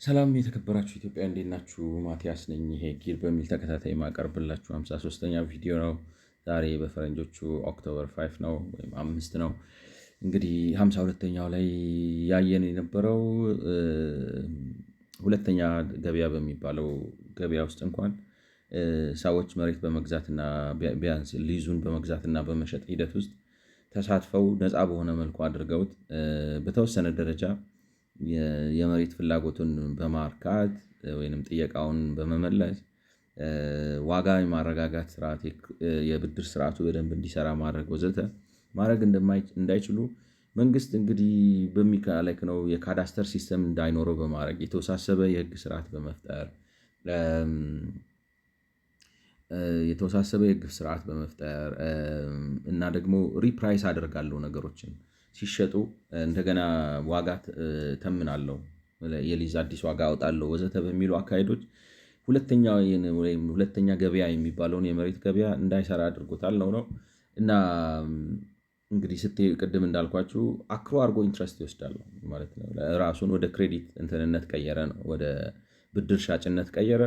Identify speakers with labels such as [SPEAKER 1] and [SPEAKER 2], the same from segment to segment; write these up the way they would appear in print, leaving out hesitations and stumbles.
[SPEAKER 1] ሰላም የተከበራችሁ ኢትዮጵያ እንዴት ናችሁ? ማቲያስ ነኝ። ይሄ ጊር በሚል ተከታታይ ማቀርብላችሁ 53ኛ ቪዲዮ ነው። ዛሬ በፈረንጆቹ ኦክቶበር 5 ነው ወይም 5 ነው። እንግዲህ 52ኛው ላይ ያየን የነበረው ሁለተኛ ገበያ በሚባለው ገበያ ውስጥ እንኳን ሰዎች መሬት በመግዛትና ቢያንስ ሊዙን በመግዛትና በመሸጥ ሂደት ውስጥ ተሳትፈው ነፃ በሆነ መልኩ አድርገውት በተወሰነ ደረጃ የመሬት ፍላጎቱን በማርካት ወይንም ጥያቄውን በመመለስ ዋጋ የማረጋጋት ስርዓት የብድር ስርዓቱ በደንብ እንዲሰራ ማድረግ ወዘተ ማድረግ እንዳይችሉ መንግስት እንግዲህ በሚካለክ ነው የካዳስተር ሲስተም እንዳይኖረው በማድረግ የተወሳሰበ የህግ ስርዓት በመፍጠር እና ደግሞ ሪፕራይስ አደርጋለሁ ነገሮችን ሲሸጡ እንደገና ዋጋ ተምናለሁ የሊዝ አዲስ ዋጋ አወጣለሁ ወዘተ በሚሉ አካሄዶች ሁለተኛ ገበያ የሚባለውን የመሬት ገበያ እንዳይሰራ አድርጎታል ነው። እና እንግዲህ ቅድም እንዳልኳችሁ አክሮ አድርጎ ኢንትረስት ይወስዳል ማለት ነው። ራሱን ወደ ክሬዲት እንትንነት ቀየረ ነው፣ ወደ ብድር ሻጭነት ቀየረ።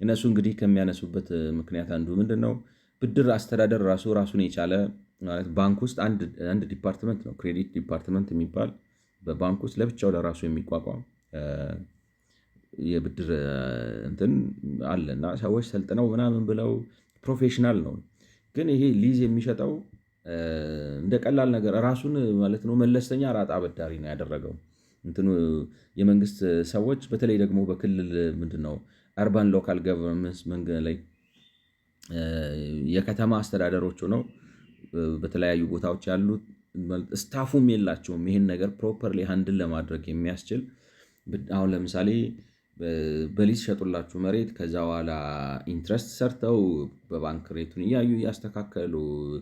[SPEAKER 1] እነሱ እንግዲህ ከሚያነሱበት ምክንያት አንዱ ምንድነው? ብድር አስተዳደር ራሱን የቻለ ማለት ባንክ ውስጥ አንድ ዲፓርትመንት ነው፣ ክሬዲት ዲፓርትመንት የሚባል በባንክ ውስጥ ለብቻው ለራሱ የሚቋቋም የብድር እንትን አለና ሰዎች ሰልጥነው ምናምን ብለው ፕሮፌሽናል ነው። ግን ይሄ ሊዝ የሚሸጠው እንደ ቀላል ነገር ራሱን ማለት ነው መለስተኛ ራጣ አበዳሪ ነው ያደረገው። እንትኑ የመንግስት ሰዎች በተለይ ደግሞ በክልል ምንድነው አርባን ሎካል ገቨርንመንትስ መንገድ ላይ የከተማ አስተዳደሮች ነው በተለያዩ ቦታዎች ያሉት ስታፉም የላቸውም ይሄን ነገር ፕሮፐርሊ ሃንድል ለማድረግ የሚያስችል። አሁን ለምሳሌ በሊዝ ሸጡላችሁ መሬት ከዛ በኋላ ኢንትረስት ሰርተው በባንክ ሬቱን እያዩ እያስተካከሉ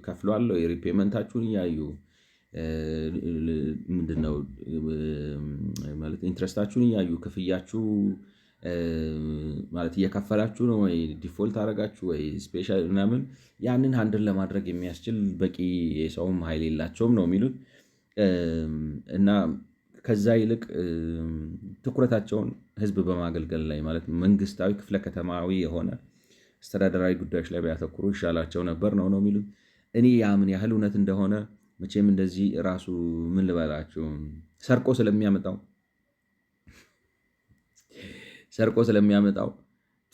[SPEAKER 1] ከፍሏለሁ የሪፔመንታችሁን እያዩ ምንድነው ማለት ኢንትረስታችሁን እያዩ ክፍያችሁ ማለት እየከፈላችሁ ነው ወይ ዲፎልት አደረጋችሁ ወይ ስፔሻል ምናምን ያንን ሃንድል ለማድረግ የሚያስችል በቂ የሰውም ኃይል የላቸውም ነው የሚሉት። እና ከዛ ይልቅ ትኩረታቸውን ህዝብ በማገልገል ላይ ማለት መንግስታዊ ክፍለ ከተማዊ የሆነ አስተዳደራዊ ጉዳዮች ላይ ቢያተኩሩ ይሻላቸው ነበር ነው የሚሉት። እኔ ያ ምን ያህል እውነት እንደሆነ መቼም እንደዚህ ራሱ ምን ልበላችሁ ሰርቆ ስለሚያመጣው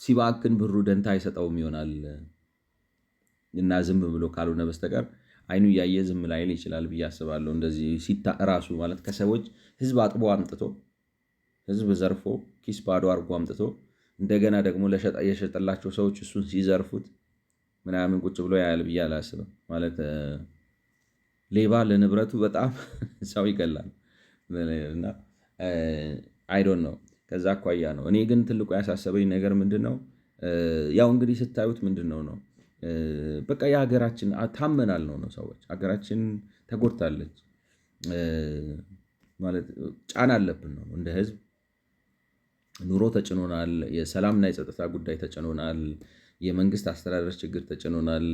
[SPEAKER 1] ሲባክን ብሩ ደንታ አይሰጠውም ይሆናል። እና ዝም ብሎ ካልሆነ በስተቀር አይኑ እያየ ዝም ላይል ይችላል ብዬ አስባለሁ። እንደዚህ ራሱ ማለት ከሰዎች ህዝብ አጥቦ አምጥቶ ህዝብ ዘርፎ ኪስ ባዶ አድርጎ አምጥቶ እንደገና ደግሞ የሸጠላቸው ሰዎች እሱን ሲዘርፉት ምናምን ቁጭ ብሎ ያያል ብዬ አላስብም። ማለት ሌባ ለንብረቱ በጣም ሰው ይገላል እና አይ ዶንት ኖ ከዛ አኳያ ነው። እኔ ግን ትልቁ ያሳሰበኝ ነገር ምንድነው? ያው እንግዲህ ስታዩት ምንድነው ነው በቃ የሀገራችን ታመናል ነው ሰዎች ሀገራችን ተጎድታለች ማለት ጫና አለብን ነው እንደ ህዝብ ኑሮ ተጭኖናል። የሰላምና የጸጥታ ጉዳይ ተጭኖናል። የመንግስት አስተዳደር ችግር ተጭኖናል።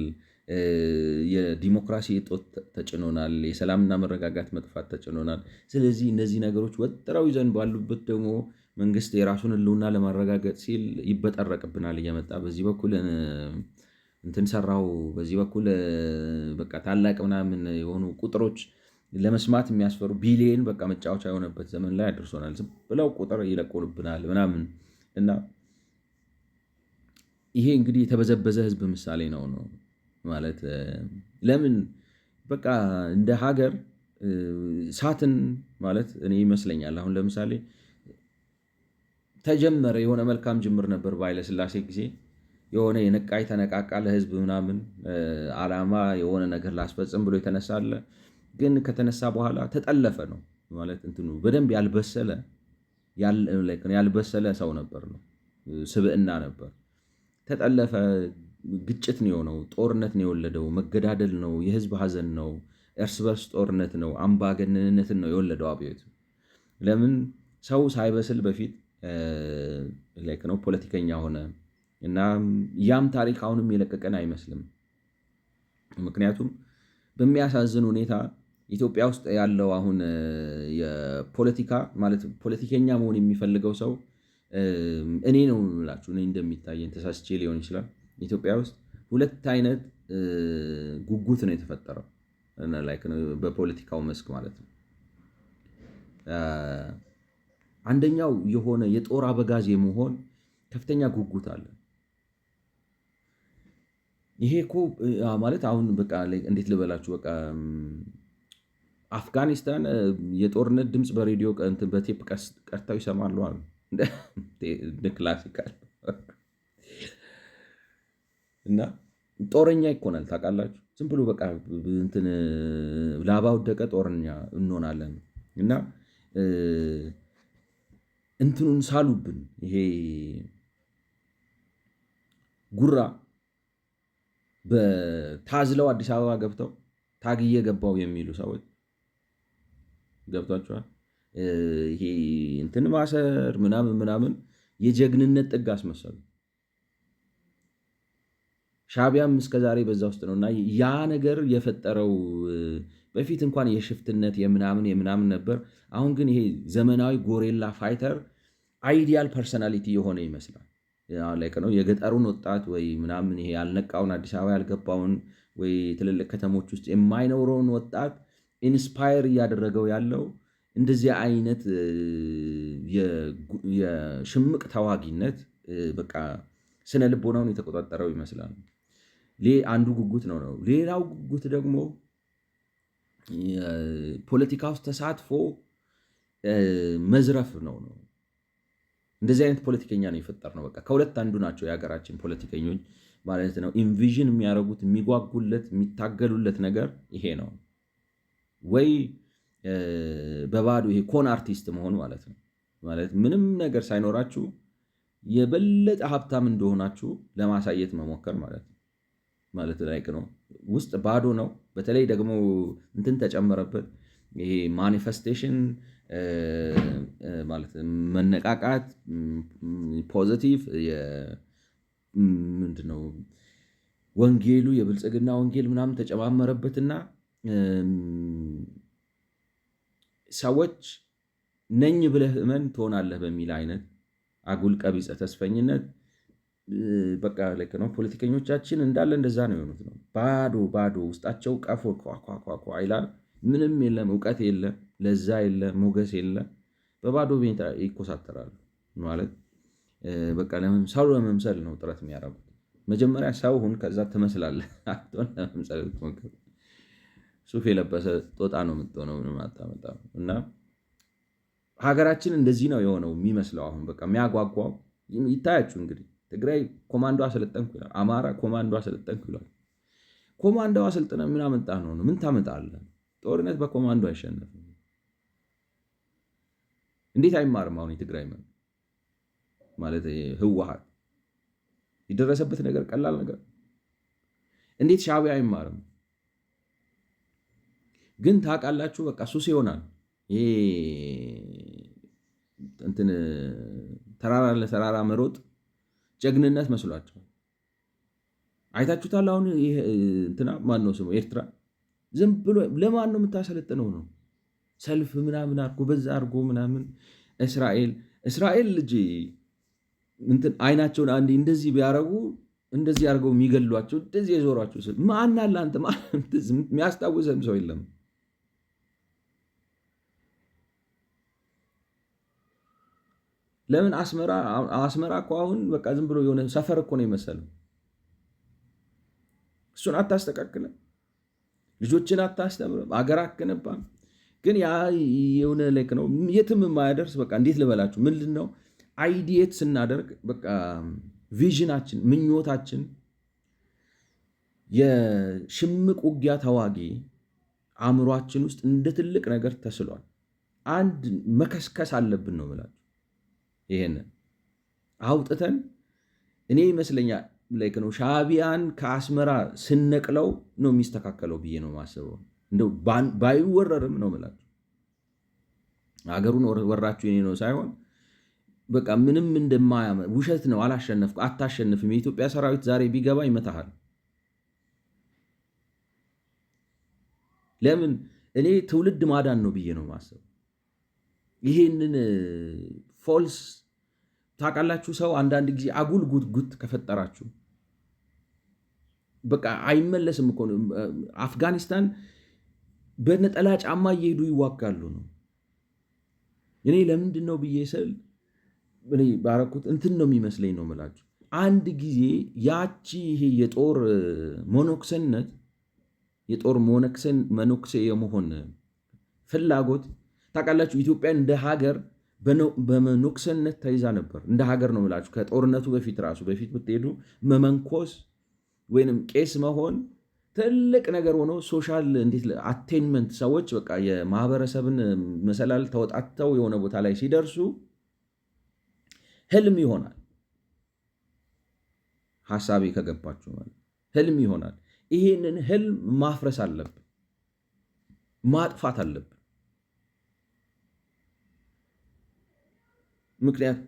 [SPEAKER 1] የዲሞክራሲ እጦት ተጭኖናል። የሰላምና መረጋጋት መጥፋት ተጭኖናል። ስለዚህ እነዚህ ነገሮች ወጥረው ይዘን ባሉበት ደግሞ መንግስት የራሱን ህልውና ለማረጋገጥ ሲል ይበጠረቅብናል እየመጣ በዚህ በኩል እንትን ሰራው በዚህ በኩል በቃ ታላቅ ምናምን የሆኑ ቁጥሮች ለመስማት የሚያስፈሩ ቢሊየን በቃ መጫወቻ የሆነበት ዘመን ላይ አድርሶናል። ዝም ብለው ቁጥር ይለቁልብናል ምናምን እና ይሄ እንግዲህ የተበዘበዘ ህዝብ ምሳሌ ነው ማለት ለምን በቃ እንደ ሀገር ሳትን ማለት እኔ ይመስለኛል። አሁን ለምሳሌ ተጀመረ የሆነ መልካም ጅምር ነበር በኃይለ ሥላሴ ጊዜ የሆነ የነቃ የተነቃቃ ለህዝብ ምናምን ዓላማ የሆነ ነገር ላስፈጽም ብሎ የተነሳለ ግን ከተነሳ በኋላ ተጠለፈ ነው ማለት እንትኑ በደንብ ያልበሰለ ሰው ነበር ነው ስብዕና ነበር። ተጠለፈ። ግጭት ነው የሆነው፣ ጦርነት ነው የወለደው፣ መገዳደል ነው፣ የህዝብ ሀዘን ነው፣ እርስ በርስ ጦርነት ነው፣ አምባገነንነትን ነው የወለደው አብዮት። ለምን ሰው ሳይበስል በፊት ነው ፖለቲከኛ ሆነ እና ያም ታሪክ አሁንም የለቀቀን አይመስልም። ምክንያቱም በሚያሳዝን ሁኔታ ኢትዮጵያ ውስጥ ያለው አሁን የፖለቲካ ማለት ፖለቲከኛ መሆን የሚፈልገው ሰው እኔ ነው የምላችሁ፣ እኔ እንደሚታየኝ ተሳስቼ ሊሆን ይችላል። ኢትዮጵያ ውስጥ ሁለት አይነት ጉጉት ነው የተፈጠረው በፖለቲካው መስክ ማለት ነው። አንደኛው የሆነ የጦር አበጋዝ የመሆን ከፍተኛ ጉጉት አለ። ይሄ እኮ ማለት አሁን በቃ እንዴት ልበላችሁ፣ በቃ አፍጋኒስታን የጦርነት ድምፅ በሬዲዮ በቴፕ ቀርተው ይሰማሉ አሉ። እንደ ክላሲካል እና ጦረኛ ይኮናል ታውቃላችሁ። ዝም ብሎ በቃ እንትን ላባ ወደቀ ጦረኛ እንሆናለን። እና እንትኑን ሳሉብን ይሄ ጉራ በታዝለው አዲስ አበባ ገብተው ታግዬ ገባው የሚሉ ሰዎች ገብቷቸዋል። ይሄ እንትን ማሰር ምናምን ምናምን የጀግንነት ጥግ አስመሰሉ። ሻዕቢያም እስከዛሬ በዛ ውስጥ ነው እና ያ ነገር የፈጠረው በፊት እንኳን የሽፍትነት የምናምን ነበር። አሁን ግን ይሄ ዘመናዊ ጎሬላ ፋይተር አይዲያል ፐርሰናሊቲ የሆነ ይመስላል። ነው የገጠሩን ወጣት ወይ ምናምን ይሄ ያልነቃውን አዲስ አበባ ያልገባውን ወይ ትልልቅ ከተሞች ውስጥ የማይኖረውን ወጣት ኢንስፓየር እያደረገው ያለው እንደዚህ አይነት የሽምቅ ተዋጊነት በቃ ስነ ልቦናውን የተቆጣጠረው ይመስላል። አንዱ ጉጉት ነው። ሌላው ጉጉት ደግሞ ፖለቲካ ውስጥ ተሳትፎ መዝረፍ ነው። እንደዚህ አይነት ፖለቲከኛ ነው የፈጠርነው። በቃ ከሁለት አንዱ ናቸው የሀገራችን ፖለቲከኞች ማለት ነው። ኢንቪዥን የሚያደርጉት የሚጓጉለት የሚታገሉለት ነገር ይሄ ነው። ወይ በባዶ ይሄ ኮን አርቲስት መሆን ማለት ነው። ማለት ምንም ነገር ሳይኖራችሁ የበለጠ ሀብታም እንደሆናችሁ ለማሳየት መሞከር ማለት ነው። ማለት ላይክ ነው ውስጥ ባዶ ነው። በተለይ ደግሞ እንትን ተጨመረበት ይሄ ማኒፌስቴሽን ማለት መነቃቃት ፖዚቲቭ ምንድነው ወንጌሉ የብልጽግና ወንጌል ምናምን ተጨማመረበትና ሰዎች ነኝ ብለህ እመን ትሆናለህ በሚል አይነት አጉል ቀቢጸ ተስፈኝነት በቃ ልክ ነው። ፖለቲከኞቻችን እንዳለ እንደዛ ነው የሆኑት ነው። ባዶ ውስጣቸው ቀፎ ኳኳኳኳ ይላል። ምንም የለም፣ እውቀት የለ፣ ለዛ የለ፣ ሞገስ የለ። በባዶ ቤት ይኮሳተራሉ ማለት በቃ ሰው ለመምሰል ነው ጥረት የሚያደርጉት። መጀመሪያ ሰው ሁን፣ ከዛ ትመስላለህ። ለመምሰል ሱፍ የለበሰ ጦጣ ነው የምትሆነው። ማጣመጣ እና ሀገራችን እንደዚህ ነው የሆነው የሚመስለው። አሁን በቃ የሚያጓጓው ይታያችሁ እንግዲህ ትግራይ ኮማንዶ አሰለጠንኩ ይላል። አማራ ኮማንዶ አሰለጠንኩ ይላል። ኮማንዶ አሰልጥነ ምን አመጣህ ነው? ምን ታመጣለህ? ጦርነት በኮማንዶ አይሸነፍም። እንዴት አይማርም? አሁን የትግራይ ማለት ህወሓት የደረሰበት ነገር ቀላል ነገር እንዴት ሻዕቢያ አይማርም? ግን ታውቃላችሁ በቃ ሱስ ይሆናል። ይሄ እንትን ተራራ ለተራራ መሮጥ ጀግንነት መስሏቸዋል። አይታችሁታል። አሁን እንትና ማን ነው ስሙ? ኤርትራ ዝም ብሎ ለማን ነው የምታሰለጥነው ነው? ሰልፍ ምናምን አድርጎ በዛ አድርጎ ምናምን። እስራኤል ልጅ እንትን አይናቸውን አንዴ እንደዚህ ቢያረጉ እንደዚህ አድርገው የሚገሏቸው እንደዚህ የዞሯቸው ስል ማን አለ አንተ? የሚያስታውሰም ሰው የለም። ለምን አስመራ እኮ አሁን በቃ ዝም ብሎ የሆነ ሰፈር እኮ ነው የመሰለው። እሱን አታስተካክልም፣ ልጆችን አታስተምርም፣ አገር አትገነባም። ግን ያ የሆነ ልክ ነው የትም የማያደርስ በቃ እንዴት ልበላችሁ፣ ምንድን ነው አይዲየት ስናደርግ በቃ ቪዥናችን ምኞታችን የሽምቅ ውጊያ ተዋጊ አእምሯችን ውስጥ እንደ ትልቅ ነገር ተስሏል። አንድ መከስከስ አለብን ነው የምላችሁ። ይሄንን አውጥተን እኔ ይመስለኛል ላይክ ነው ሻዕቢያን ከአስመራ ስነቅለው ነው የሚስተካከለው ብዬ ነው የማስበው። እንደው ባይወረርም ነው የምላችሁ ሀገሩን ወራችሁ የኔ ነው ሳይሆን በቃ ምንም እንደማያመ ውሸት ነው። አላሸነፍኩ አታሸንፍም። የኢትዮጵያ ሰራዊት ዛሬ ቢገባ ይመታሃል። ለምን እኔ ትውልድ ማዳን ነው ብዬ ነው የማስበው። ይሄንን ፎልስ ታውቃላችሁ፣ ሰው አንዳንድ ጊዜ አጉል ጉትጉት ከፈጠራችሁ በቃ አይመለስም እኮ። አፍጋኒስታን በነጠላ ጫማ እየሄዱ ይዋጋሉ ነው። እኔ ለምንድን ነው ብዬ ስል ባረኩት እንትን ነው የሚመስለኝ ነው የምላችሁ። አንድ ጊዜ ያቺ ይሄ የጦር ሞኖክሰነት የጦር መኖክሴ የመሆን ፍላጎት ታውቃላችሁ፣ ኢትዮጵያን እንደ ሀገር በመኖክሰነት ተይዛ ነበር። እንደ ሀገር ነው የምላችሁ። ከጦርነቱ በፊት በፊት ብትሄዱ መመንኮስ ወይንም ቄስ መሆን ትልቅ ነገር ሆኖ ሶሻል አቴንመንት ሰዎች በቃ የማህበረሰብን መሰላል ተወጣተው የሆነ ቦታ ላይ ሲደርሱ ህልም ይሆናል። ሐሳቤ ከገባችሁ ማለት ህልም ይሆናል። ይሄንን ህልም ማፍረስ አለብን፣ ማጥፋት አለብን። ምክንያት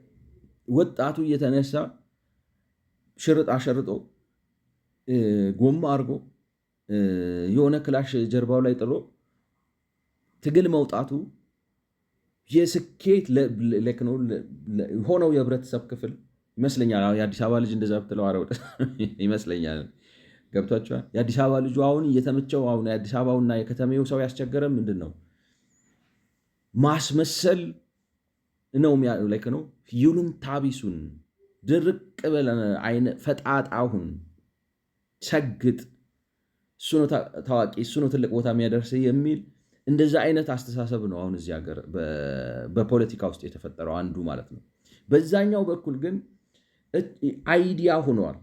[SPEAKER 1] ወጣቱ እየተነሳ ሽርጥ አሸርጦ ጎማ አድርጎ የሆነ ክላሽ ጀርባው ላይ ጥሎ ትግል መውጣቱ የስኬት ሆነው የህብረተሰብ ክፍል ይመስለኛል። የአዲስ አበባ ልጅ እንደዛ ብትለው አረውጥ ይመስለኛል። ገብቷቸዋል። የአዲስ አበባ ልጁ አሁን እየተመቸው አሁን የአዲስ አበባውና የከተሜው ሰው ያስቸገረ ምንድን ነው? ማስመሰል ነው ነው ይሉኝታ ቢሱን ድርቅ ብለን ፈጣጣሁን ሰግጥ፣ እሱ ነው ታዋቂ፣ እሱ ነው ትልቅ ቦታ የሚያደርስ የሚል እንደዛ አይነት አስተሳሰብ ነው አሁን እዚህ ሀገር በፖለቲካ ውስጥ የተፈጠረው አንዱ ማለት ነው። በዛኛው በኩል ግን አይዲያ ሆኗል።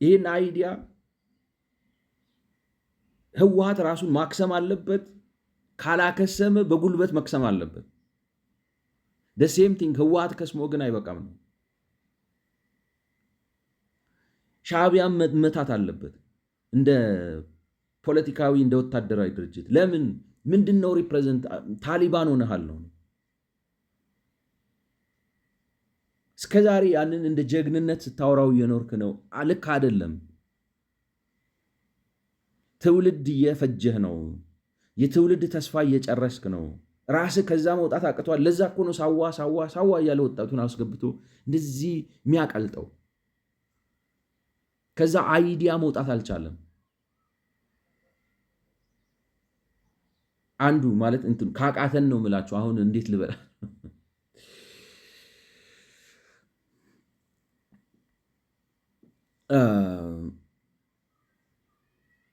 [SPEAKER 1] ይህን አይዲያ ህወሓት ራሱን ማክሰም አለበት። ካላከሰመ በጉልበት መክሰም አለበት። ሴም ቲንግ ህወሓት ከስሞ ግን አይበቃም ነው። ሻዕቢያን መታት አለበት እንደ ፖለቲካዊ እንደ ወታደራዊ ድርጅት። ለምን ምንድን ነው ሪፕሬዘንት ታሊባን ሆነሃል ነው። እስከዛሬ ያንን እንደ ጀግንነት ስታወራው እየኖርክ ነው። ልክ አይደለም። ትውልድ እየፈጀህ ነው። የትውልድ ተስፋ እየጨረስክ ነው። ራስህ ከዛ መውጣት አቅቷል። ለዛ እኮ ነው ሳዋ እያለ ወጣቱን አስገብቶ እንደዚህ የሚያቀልጠው። ከዛ አይዲያ መውጣት አልቻለም። አንዱ ማለት እንትን ካቃተን ነው የምላችሁ። አሁን እንዴት ልበላ፣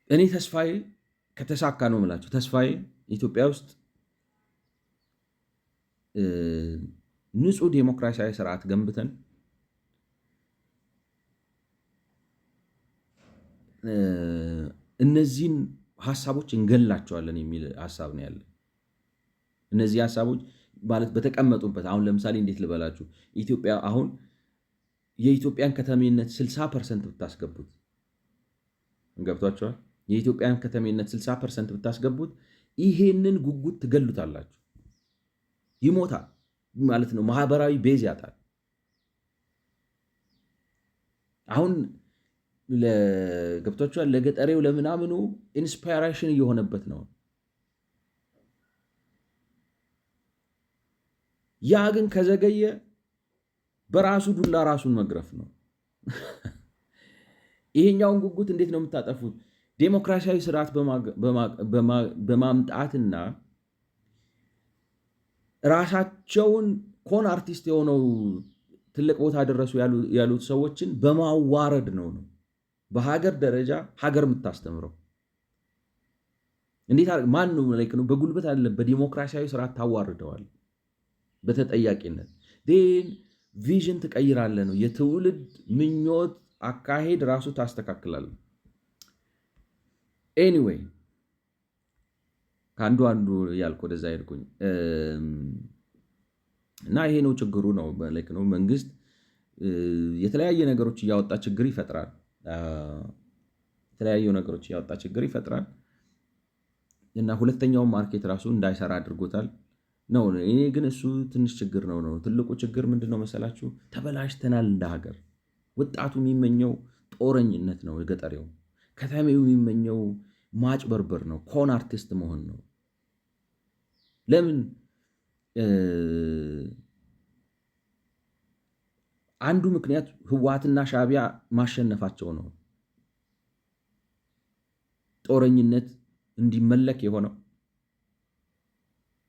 [SPEAKER 1] እኔ ተስፋዬ ከተሳካ ነው የምላችሁ። ተስፋዬ ኢትዮጵያ ውስጥ ንጹህ ዴሞክራሲያዊ ስርዓት ገንብተን እነዚህን ሀሳቦች እንገላቸዋለን የሚል ሀሳብ ነው ያለ። እነዚህ ሀሳቦች ማለት በተቀመጡበት አሁን ለምሳሌ እንዴት ልበላችሁ፣ ኢትዮጵያ አሁን የኢትዮጵያን ከተሜነት 60% ብታስገቡት ገብቷቸዋል። የኢትዮጵያን ከተሜነት 60% ብታስገቡት ይሄንን ጉጉት ትገሉታላችሁ። ይሞታል ማለት ነው። ማህበራዊ ቤዝ ያጣል። አሁን ገብቷቸዋል። ለገጠሬው ለምናምኑ ኢንስፓይሬሽን እየሆነበት ነው። ያ ግን ከዘገየ በራሱ ዱላ ራሱን መግረፍ ነው። ይሄኛውን ጉጉት እንዴት ነው የምታጠፉት? ዴሞክራሲያዊ ስርዓት በማምጣትና ራሳቸውን ኮን አርቲስት የሆነው ትልቅ ቦታ ደረሱ ያሉት ሰዎችን በማዋረድ ነው። በሀገር ደረጃ ሀገር የምታስተምረው እንዴት ማን ነው? በጉልበት አይደለም፣ በዲሞክራሲያዊ ስርዓት ታዋርደዋል። በተጠያቂነት ቪዥን ትቀይራለህ ነው። የትውልድ ምኞት አካሄድ ራሱ ታስተካክላለህ። ኤኒዌይ ከአንዱ ያልኩ ወደዛ ሄድኩኝ እና ይሄ ነው ችግሩ ነው። መንግስት የተለያየ ነገሮች እያወጣ ችግር ይፈጥራል። የተለያዩ ነገሮች እያወጣ ችግር ይፈጥራል እና ሁለተኛውን ማርኬት ራሱ እንዳይሰራ አድርጎታል ነው። እኔ ግን እሱ ትንሽ ችግር ነው። ትልቁ ችግር ምንድነው መሰላችሁ? ተበላሽተናል እንደ ሀገር። ወጣቱ የሚመኘው ጦረኝነት ነው፣ የገጠሬው ከተሜው የሚመኘው ማጭበርበር ነው፣ ኮን አርቲስት መሆን ነው። ለምን አንዱ ምክንያት ህወሓትና ሻዕቢያ ማሸነፋቸው ነው። ጦረኝነት እንዲመለክ የሆነው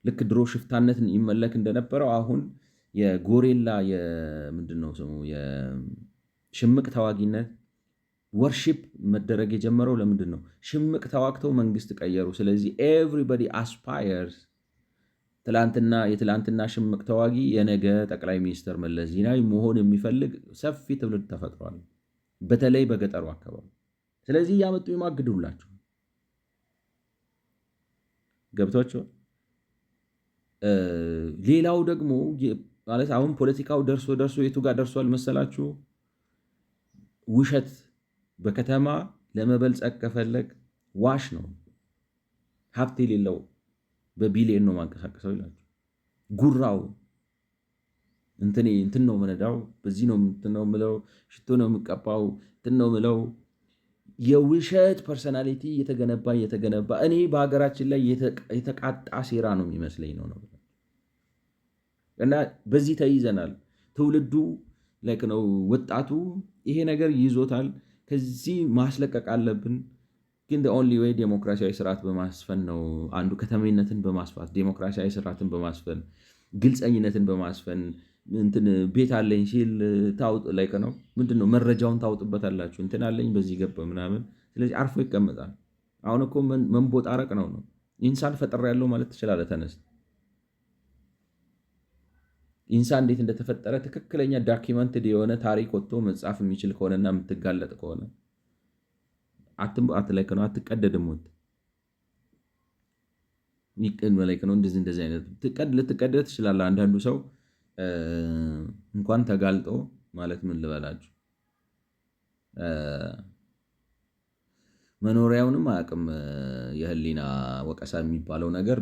[SPEAKER 1] ልክ ድሮ ሽፍታነት ይመለክ እንደነበረው አሁን የጎሬላ ምንድነው ስሙ የሽምቅ ተዋጊነት ወርሺፕ መደረግ የጀመረው ለምንድን ነው? ሽምቅ ተዋግተው መንግስት ቀየሩ። ስለዚህ ኤቭሪባዲ አስፓየርስ የትላንትና ሽምቅ ተዋጊ የነገ ጠቅላይ ሚኒስትር መለስ ዜናዊ መሆን የሚፈልግ ሰፊ ትውልድ ተፈጥሯል፣ በተለይ በገጠሩ አካባቢ። ስለዚህ እያመጡ ይማግዱላቸው ገብቷቸው። ሌላው ደግሞ ማለት አሁን ፖለቲካው ደርሶ የቱ ጋር ደርሷል መሰላችሁ? ውሸት በከተማ ለመበልጸግ ከፈለግ ዋሽ ነው። ሀብት የሌለው በቢሊየን ነው ማንቀሳቀሰው ይላል። ጉራው እንትን ነው መነዳው፣ በዚህ ነው እንትን ነው ምለው፣ ሽቶ ነው የምቀባው፣ እንትን ነው ምለው። የውሸት ፐርሰናሊቲ እየተገነባ እኔ በሀገራችን ላይ የተቃጣ ሴራ ነው የሚመስለኝ ነው እና በዚህ ተይዘናል። ትውልዱ ላይክ ነው ወጣቱ ይሄ ነገር ይዞታል። ከዚህ ማስለቀቅ አለብን። ግን ኦንሊ ወይ ዴሞክራሲያዊ ስርዓት በማስፈን ነው። አንዱ ከተሜነትን በማስፋት ዴሞክራሲያዊ ስርዓትን በማስፈን ግልፀኝነትን በማስፈን እንትን ቤት አለኝ ሲል ታውጥ ላይክ ነው ምንድነው መረጃውን ታውጥበታላችሁ። እንትን አለኝ በዚህ ገባ ምናምን። ስለዚህ አርፎ ይቀመጣል። አሁን እኮ መንቦጣረቅ ነው ኢንሳን ፈጠር ያለው ማለት ትችላለህ። ተነስ ኢንሳን እንዴት እንደተፈጠረ ትክክለኛ ዳኪመንትድ የሆነ ታሪክ ወጥቶ መጻፍ የሚችል ከሆነና የምትጋለጥ ከሆነ አትቀደድም። ነው እንደዚህ አይነት ልትቀደድ ትችላለህ። አንዳንዱ ሰው እንኳን ተጋልጦ ማለት ምን ልበላችሁ መኖሪያውንም አያውቅም። የህሊና ወቀሳ የሚባለው ነገር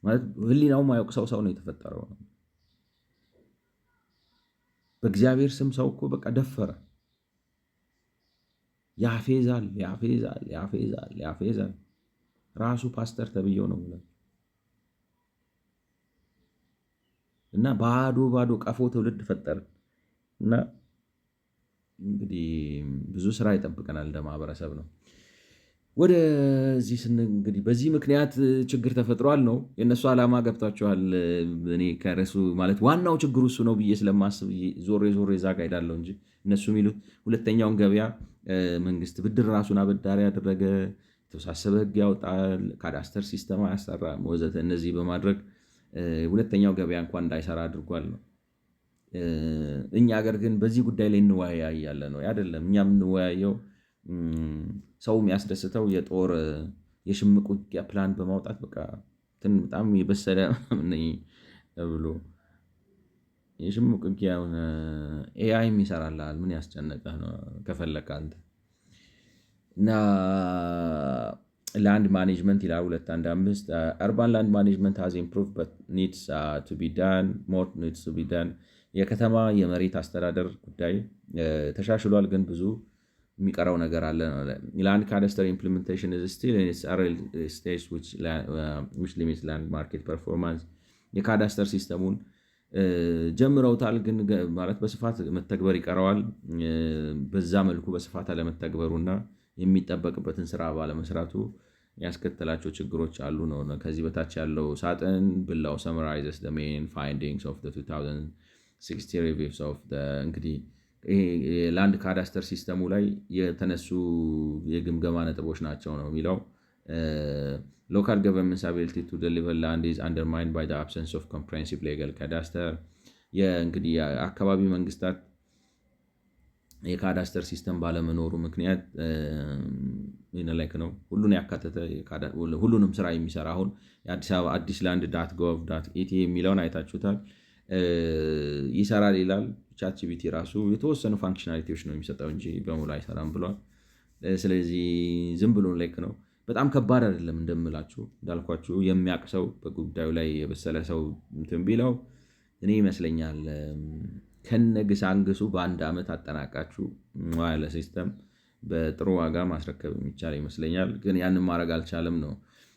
[SPEAKER 1] ማለት ህሊናው ማያውቅ ሰው ነው የተፈጠረው። በእግዚአብሔር ስም ሰው እኮ በቃ ደፈረ። ያፌዛል። ራሱ ፓስተር ተብዬው ነው እና ባዶ ቀፎ ትውልድ ፈጠረ እና እንግዲህ ብዙ ስራ ይጠብቀናል እንደ ማህበረሰብ ነው። ወደዚህ እንግዲህ በዚህ ምክንያት ችግር ተፈጥሯል ነው የእነሱ ዓላማ ገብቷቸዋል። እኔ ከረሱ ማለት ዋናው ችግሩ እሱ ነው ብዬ ስለማስብ ዞሬ እዛ ጋ ሄዳለሁ እንጂ እነሱ የሚሉት ሁለተኛውን ገበያ መንግስት ብድር ራሱን አበዳሪ ያደረገ የተወሳሰበ ህግ ያወጣል፣ ካዳስተር ሲስተማ ያሰራ ወዘተ። እነዚህ በማድረግ ሁለተኛው ገበያ እንኳን እንዳይሰራ አድርጓል ነው። እኛ ሀገር ግን በዚህ ጉዳይ ላይ እንወያያለ ነው አይደለም። እኛ የምንወያየው ሰው የሚያስደስተው የጦር የሽምቅ ውጊያ ፕላን በማውጣት በቃ በጣም የበሰለ ብሎ የሽምቅ ውጊያ ኤአይም ይሰራልሃል። ምን ያስጨነቀህ ነው ከፈለክ አንተ እና ላንድ ማኔጅመንት ይላል 215 አርባን ላንድ ማኔጅመንት ሃዝ ኢምፕሩቭድ በት ኒድስ ቱ ቢ ዳን ሞር ኒድስ ቱ ቢ ዳን። የከተማ የመሬት አስተዳደር ጉዳይ ተሻሽሏል፣ ግን ብዙ የሚቀረው ነገር አለ። ላንድ ካዳስተር ኢምፕሊሜንቴሽን ኢዝ ስቲል ኢን ኢትስ አርሊ ስቴጅ ዊች ሊሚትስ ላንድ ማርኬት ፐርፎርማንስ። የካዳስተር ሲስተሙን ጀምረውታል፣ ግን ማለት በስፋት መተግበር ይቀረዋል። በዛ መልኩ በስፋት አለመተግበሩና የሚጠበቅበትን ስራ ባለመስራቱ ያስከተላቸው ችግሮች አሉ ነው። ከዚህ በታች ያለው ሳጥን ብላው ሰመራይዘስ ዘ ሜን ፋይንዲንግስ ኦፍ ዘ 2060 ሪቪውስ ኦፍ እንግዲህ የላንድ ካዳስተር ሲስተሙ ላይ የተነሱ የግምገማ ነጥቦች ናቸው ነው የሚለው። ሎካል ገቨርንመንትስ አቢሊቲ ቱ ዴሊቨር ላንድ ኢዝ አንደርማይንድ ባይ ዘ አብሰንስ ኦፍ ኮምፕሬሄንሲቭ ሌጋል ካዳስተር። እንግዲህ የአካባቢ መንግስታት የካዳስተር ሲስተም ባለመኖሩ ምክንያት ላይክ ነው ሁሉን ያካተተ ሁሉንም ስራ የሚሰራ አሁን የአዲስ አበባ አዲስ ላንድ ዳት ጎቭ ዳት ኢቲ የሚለውን አይታችሁታል። ይሰራል ይላል። ቻትጂፒቲ ራሱ የተወሰኑ ፋንክሽናሊቲዎች ነው የሚሰጠው እንጂ በሙሉ አይሰራም ብሏል። ስለዚህ ዝም ብሎ ላይክ ነው በጣም ከባድ አይደለም እንደምላችሁ። እንዳልኳችሁ የሚያውቅ ሰው በጉዳዩ ላይ የበሰለ ሰው እንትን ቢለው እኔ ይመስለኛል ከነግሳንግሱ በአንድ ዓመት አጠናቃችሁ ዋለ ሲስተም በጥሩ ዋጋ ማስረከብ የሚቻል ይመስለኛል። ግን ያንን ማድረግ አልቻለም ነው።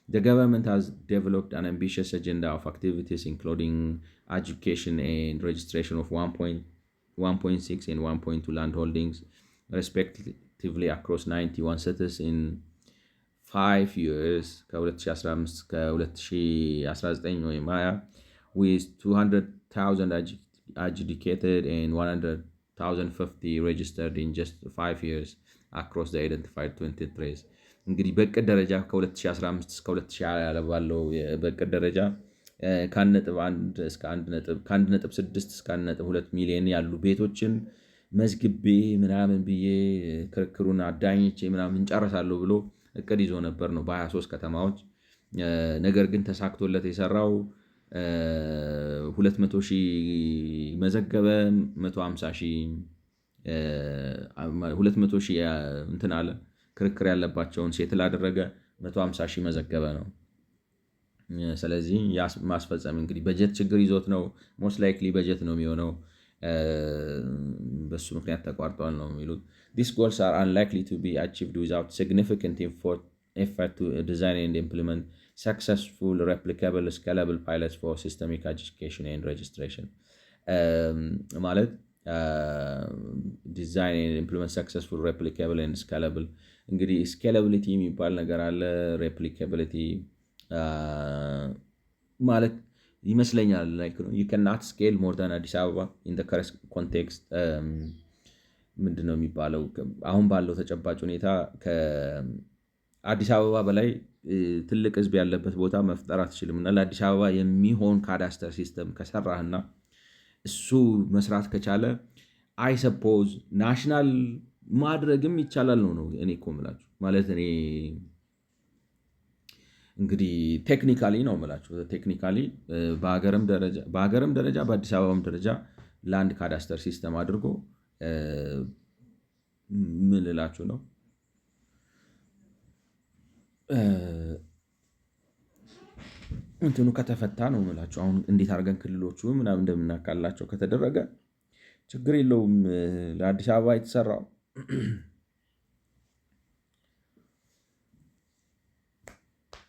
[SPEAKER 1] The government has developed an ambitious agenda of activities including education and registration of 1.6 and 1.2 land holdings respectively across 91 cities in 5 years ከ2015 ከ2019 ወይም 20 with 200,000 adjudicated and 100,050 registered in just 5 years across the identified 20 trades እንግዲህ በቅድ ደረጃ ከ2015 እስከ 2020 ባለው በቅድ ደረጃ ከ1.1 እስከ 1.6 እስከ 1.2 ሚሊዮን ያሉ ቤቶችን መዝግቤ ምናምን ብዬ ክርክሩን አዳኝቼ ምናምን እንጨርሳለሁ ብሎ እቅድ ይዞ ነበር ነው በ23 ከተማዎች። ነገር ግን ተሳክቶለት የሰራው 200,000 መዘገበ፣ 200,000 እንትን አለ ክርክር ያለባቸውን ሴትል አደረገ፣ 150,000 መዘገበ ነው። ስለዚህ ማስፈጸም እንግዲህ በጀት ችግር ይዞት ነው። ሞስት ላይክሊ በጀት ነው የሚሆነው። በሱ ምክንያት ተቋርጧል ነው የሚሉት። These goals are unlikely to be achieved without significant effort to design and implement successful, replicable, scalable pilots for systemic education and registration. ማለት ዲዛይን ኤንድ ኢምፕሊመንት ሰክሰስፉል ሬፕሊካብል ኤንድ ስካላብል እንግዲህ ስኬላቢሊቲ የሚባል ነገር አለ። ሬፕሊካቢሊቲ ማለት ይመስለኛል you cannot scale more than አዲስ አበባ in the current context ምንድነው የሚባለው አሁን ባለው ተጨባጭ ሁኔታ ከአዲስ አበባ በላይ ትልቅ ህዝብ ያለበት ቦታ መፍጠር አትችልም እና ለአዲስ አበባ የሚሆን ካዳስተር ሲስተም ከሰራህና እሱ መስራት ከቻለ አይ ሰፖዝ ናሽናል ማድረግም ይቻላል ነው እኔ እኮ የምላችሁ። ማለት እኔ እንግዲህ ቴክኒካሊ ነው የምላችሁ። ቴክኒካሊ በሀገርም ደረጃ በአዲስ አበባም ደረጃ ለአንድ ካዳስተር ሲስተም አድርጎ ምን ልላችሁ ነው እንትኑ ከተፈታ ነው የምላችሁ። አሁን እንዴት አድርገን ክልሎቹ ምናምን እንደምናካላቸው ከተደረገ ችግር የለውም። ለአዲስ አበባ የተሰራው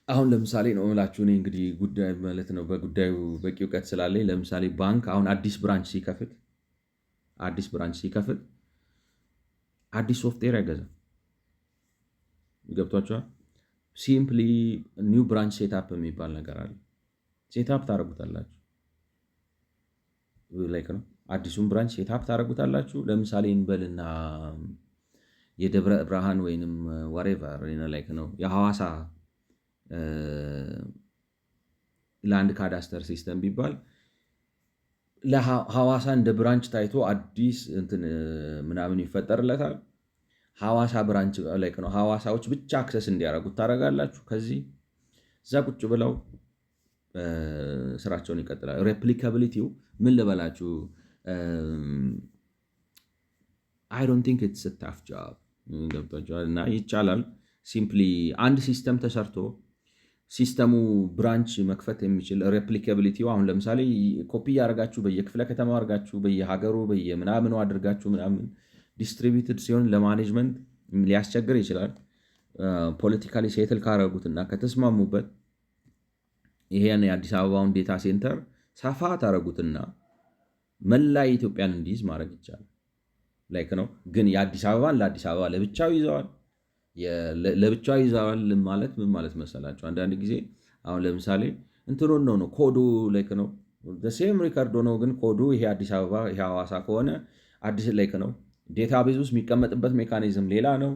[SPEAKER 1] አሁን ለምሳሌ ነው የምላችሁ። እኔ እንግዲህ ጉዳይ ማለት ነው በጉዳዩ በቂ እውቀት ስላለኝ ለምሳሌ ባንክ አሁን አዲስ ብራንች ሲከፍት አዲስ ሶፍትዌር አይገዛም። ገብቷችኋል? ሲምፕሊ ኒው ብራንች ሴትአፕ የሚባል ነገር አለ። ሴትአፕ ታደርጉታላችሁ ላይክ ነው። አዲሱን ብራንች ሴትአፕ ታደርጉታላችሁ። ለምሳሌ እንበልና የደብረ ብርሃን ወይንም ዋሬቨር ላይክ ነው የሐዋሳ ለአንድ ካዳስተር ሲስተም ቢባል ለሐዋሳ እንደ ብራንች ታይቶ አዲስ እንትን ምናምን ይፈጠርለታል። ሐዋሳ ብራንች ላይክ ነው ሐዋሳዎች ብቻ አክሰስ እንዲያደርጉት ታደርጋላችሁ። ከዚህ እዛ ቁጭ ብለው ስራቸውን ይቀጥላል። ሬፕሊካቢሊቲው ምን ልበላችሁ አይ ዶንት ቲንክ ኢትስ አ ታፍ ጆብ ገብቷችኋል። እና ይቻላል። ሲምፕሊ አንድ ሲስተም ተሰርቶ ሲስተሙ ብራንች መክፈት የሚችል ሬፕሊካቢሊቲው አሁን ለምሳሌ ኮፒ ያደርጋችሁ በየክፍለ ከተማ አድርጋችሁ በየሀገሩ በየምናምኑ አድርጋችሁ ምናምን ዲስትሪቢዩትድ ሲሆን ለማኔጅመንት ሊያስቸግር ይችላል። ፖለቲካሊ ሴትል ካረጉትና ከተስማሙበት ይሄን የአዲስ አበባውን ዴታ ሴንተር ሰፋ ታረጉትና መላ ኢትዮጵያን እንዲይዝ ማድረግ ይቻላል። ላይክ ነው። ግን የአዲስ አበባን ለአዲስ አበባ ለብቻው ይዘዋል። ለብቻው ይዘዋል ማለት ምን ማለት መሰላችሁ? አንዳንድ ጊዜ አሁን ለምሳሌ እንትኑን ነው ኮዱ ላይክ ነው ሴም ሪከርድ ነው፣ ግን ኮዱ ይሄ አዲስ አበባ ይሄ ሐዋሳ ከሆነ አዲስ ላይክ ነው ዴታቤዝ ውስጥ የሚቀመጥበት ሜካኒዝም ሌላ ነው።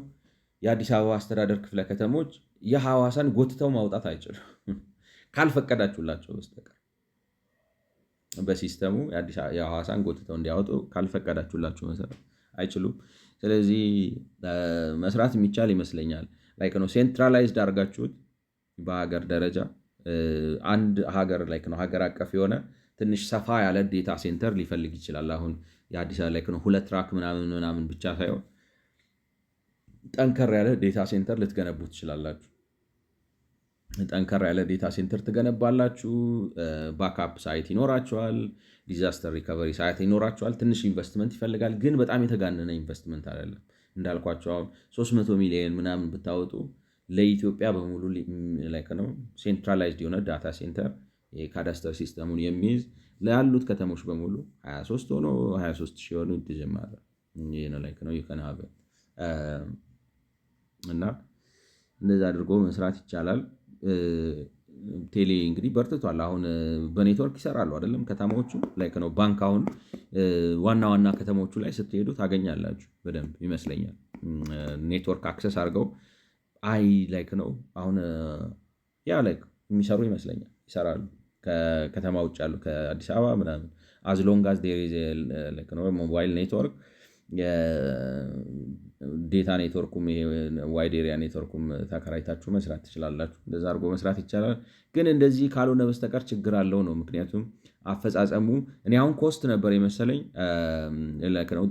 [SPEAKER 1] የአዲስ አበባ አስተዳደር ክፍለ ከተሞች የሐዋሳን ጎትተው ማውጣት አይችሉም ካልፈቀዳችሁላቸው በስተቀር በሲስተሙ የሐዋሳን ጎትተው እንዲያወጡ ካልፈቀዳችሁላቸው መሰረት አይችሉም። ስለዚህ መስራት የሚቻል ይመስለኛል። ላይክ ነው ሴንትራላይዝድ አድርጋችሁት በሀገር ደረጃ አንድ ሀገር ላይክ ነው ሀገር አቀፍ የሆነ ትንሽ ሰፋ ያለ ዴታ ሴንተር ሊፈልግ ይችላል። አሁን የአዲስ አበባ ላይክ ነው 2 ትራክ ምናምን ብቻ ሳይሆን ጠንከር ያለ ዴታ ሴንተር ልትገነቡ ትችላላችሁ። ጠንከር ያለ ዴታ ሴንተር ትገነባላችሁ። ባክአፕ ሳይት ይኖራችኋል። ዲዛስተር ሪከቨሪ ሳይት ይኖራችኋል። ትንሽ ኢንቨስትመንት ይፈልጋል፣ ግን በጣም የተጋነነ ኢንቨስትመንት አይደለም። እንዳልኳቸው አሁን 300 ሚሊዮን ምናምን ብታወጡ ለኢትዮጵያ በሙሉ ላይክ ነው ሴንትራላይዝድ የሆነ ዳታ ሴንተር የካዳስተር ሲስተሙን የሚይዝ ያሉት ከተሞች በሙሉ 23 ሆኖ 23 ሺህ ሆኖ ይተጀማለ ላይክ ነው ይከናበ እና እንደዛ አድርጎ መስራት ይቻላል። ቴሌ እንግዲህ በርትቷል። አሁን በኔትወርክ ይሰራሉ አይደለም ከተማዎቹ ላይክ ነው። ባንክ አሁን ዋና ዋና ከተሞቹ ላይ ስትሄዱ ታገኛላችሁ በደንብ ይመስለኛል። ኔትወርክ አክሰስ አድርገው ላይክ ነው አሁን ያ ላይክ የሚሰሩ ይመስለኛል ይሰራሉ። ከከተማ ውጭ ያሉ ከአዲስ አበባ ምናምን as long as there is like ነው ሞባይል ኔትወርክ ዴታ ኔትወርኩም ዋይድ ኤሪያ ኔትወርኩም ተከራይታችሁ መስራት ትችላላችሁ። እንደዛ አድርጎ መስራት ይቻላል። ግን እንደዚህ ካልሆነ በስተቀር ችግር አለው ነው። ምክንያቱም አፈጻጸሙ እኔ አሁን ኮስት ነበር የመሰለኝ like ነው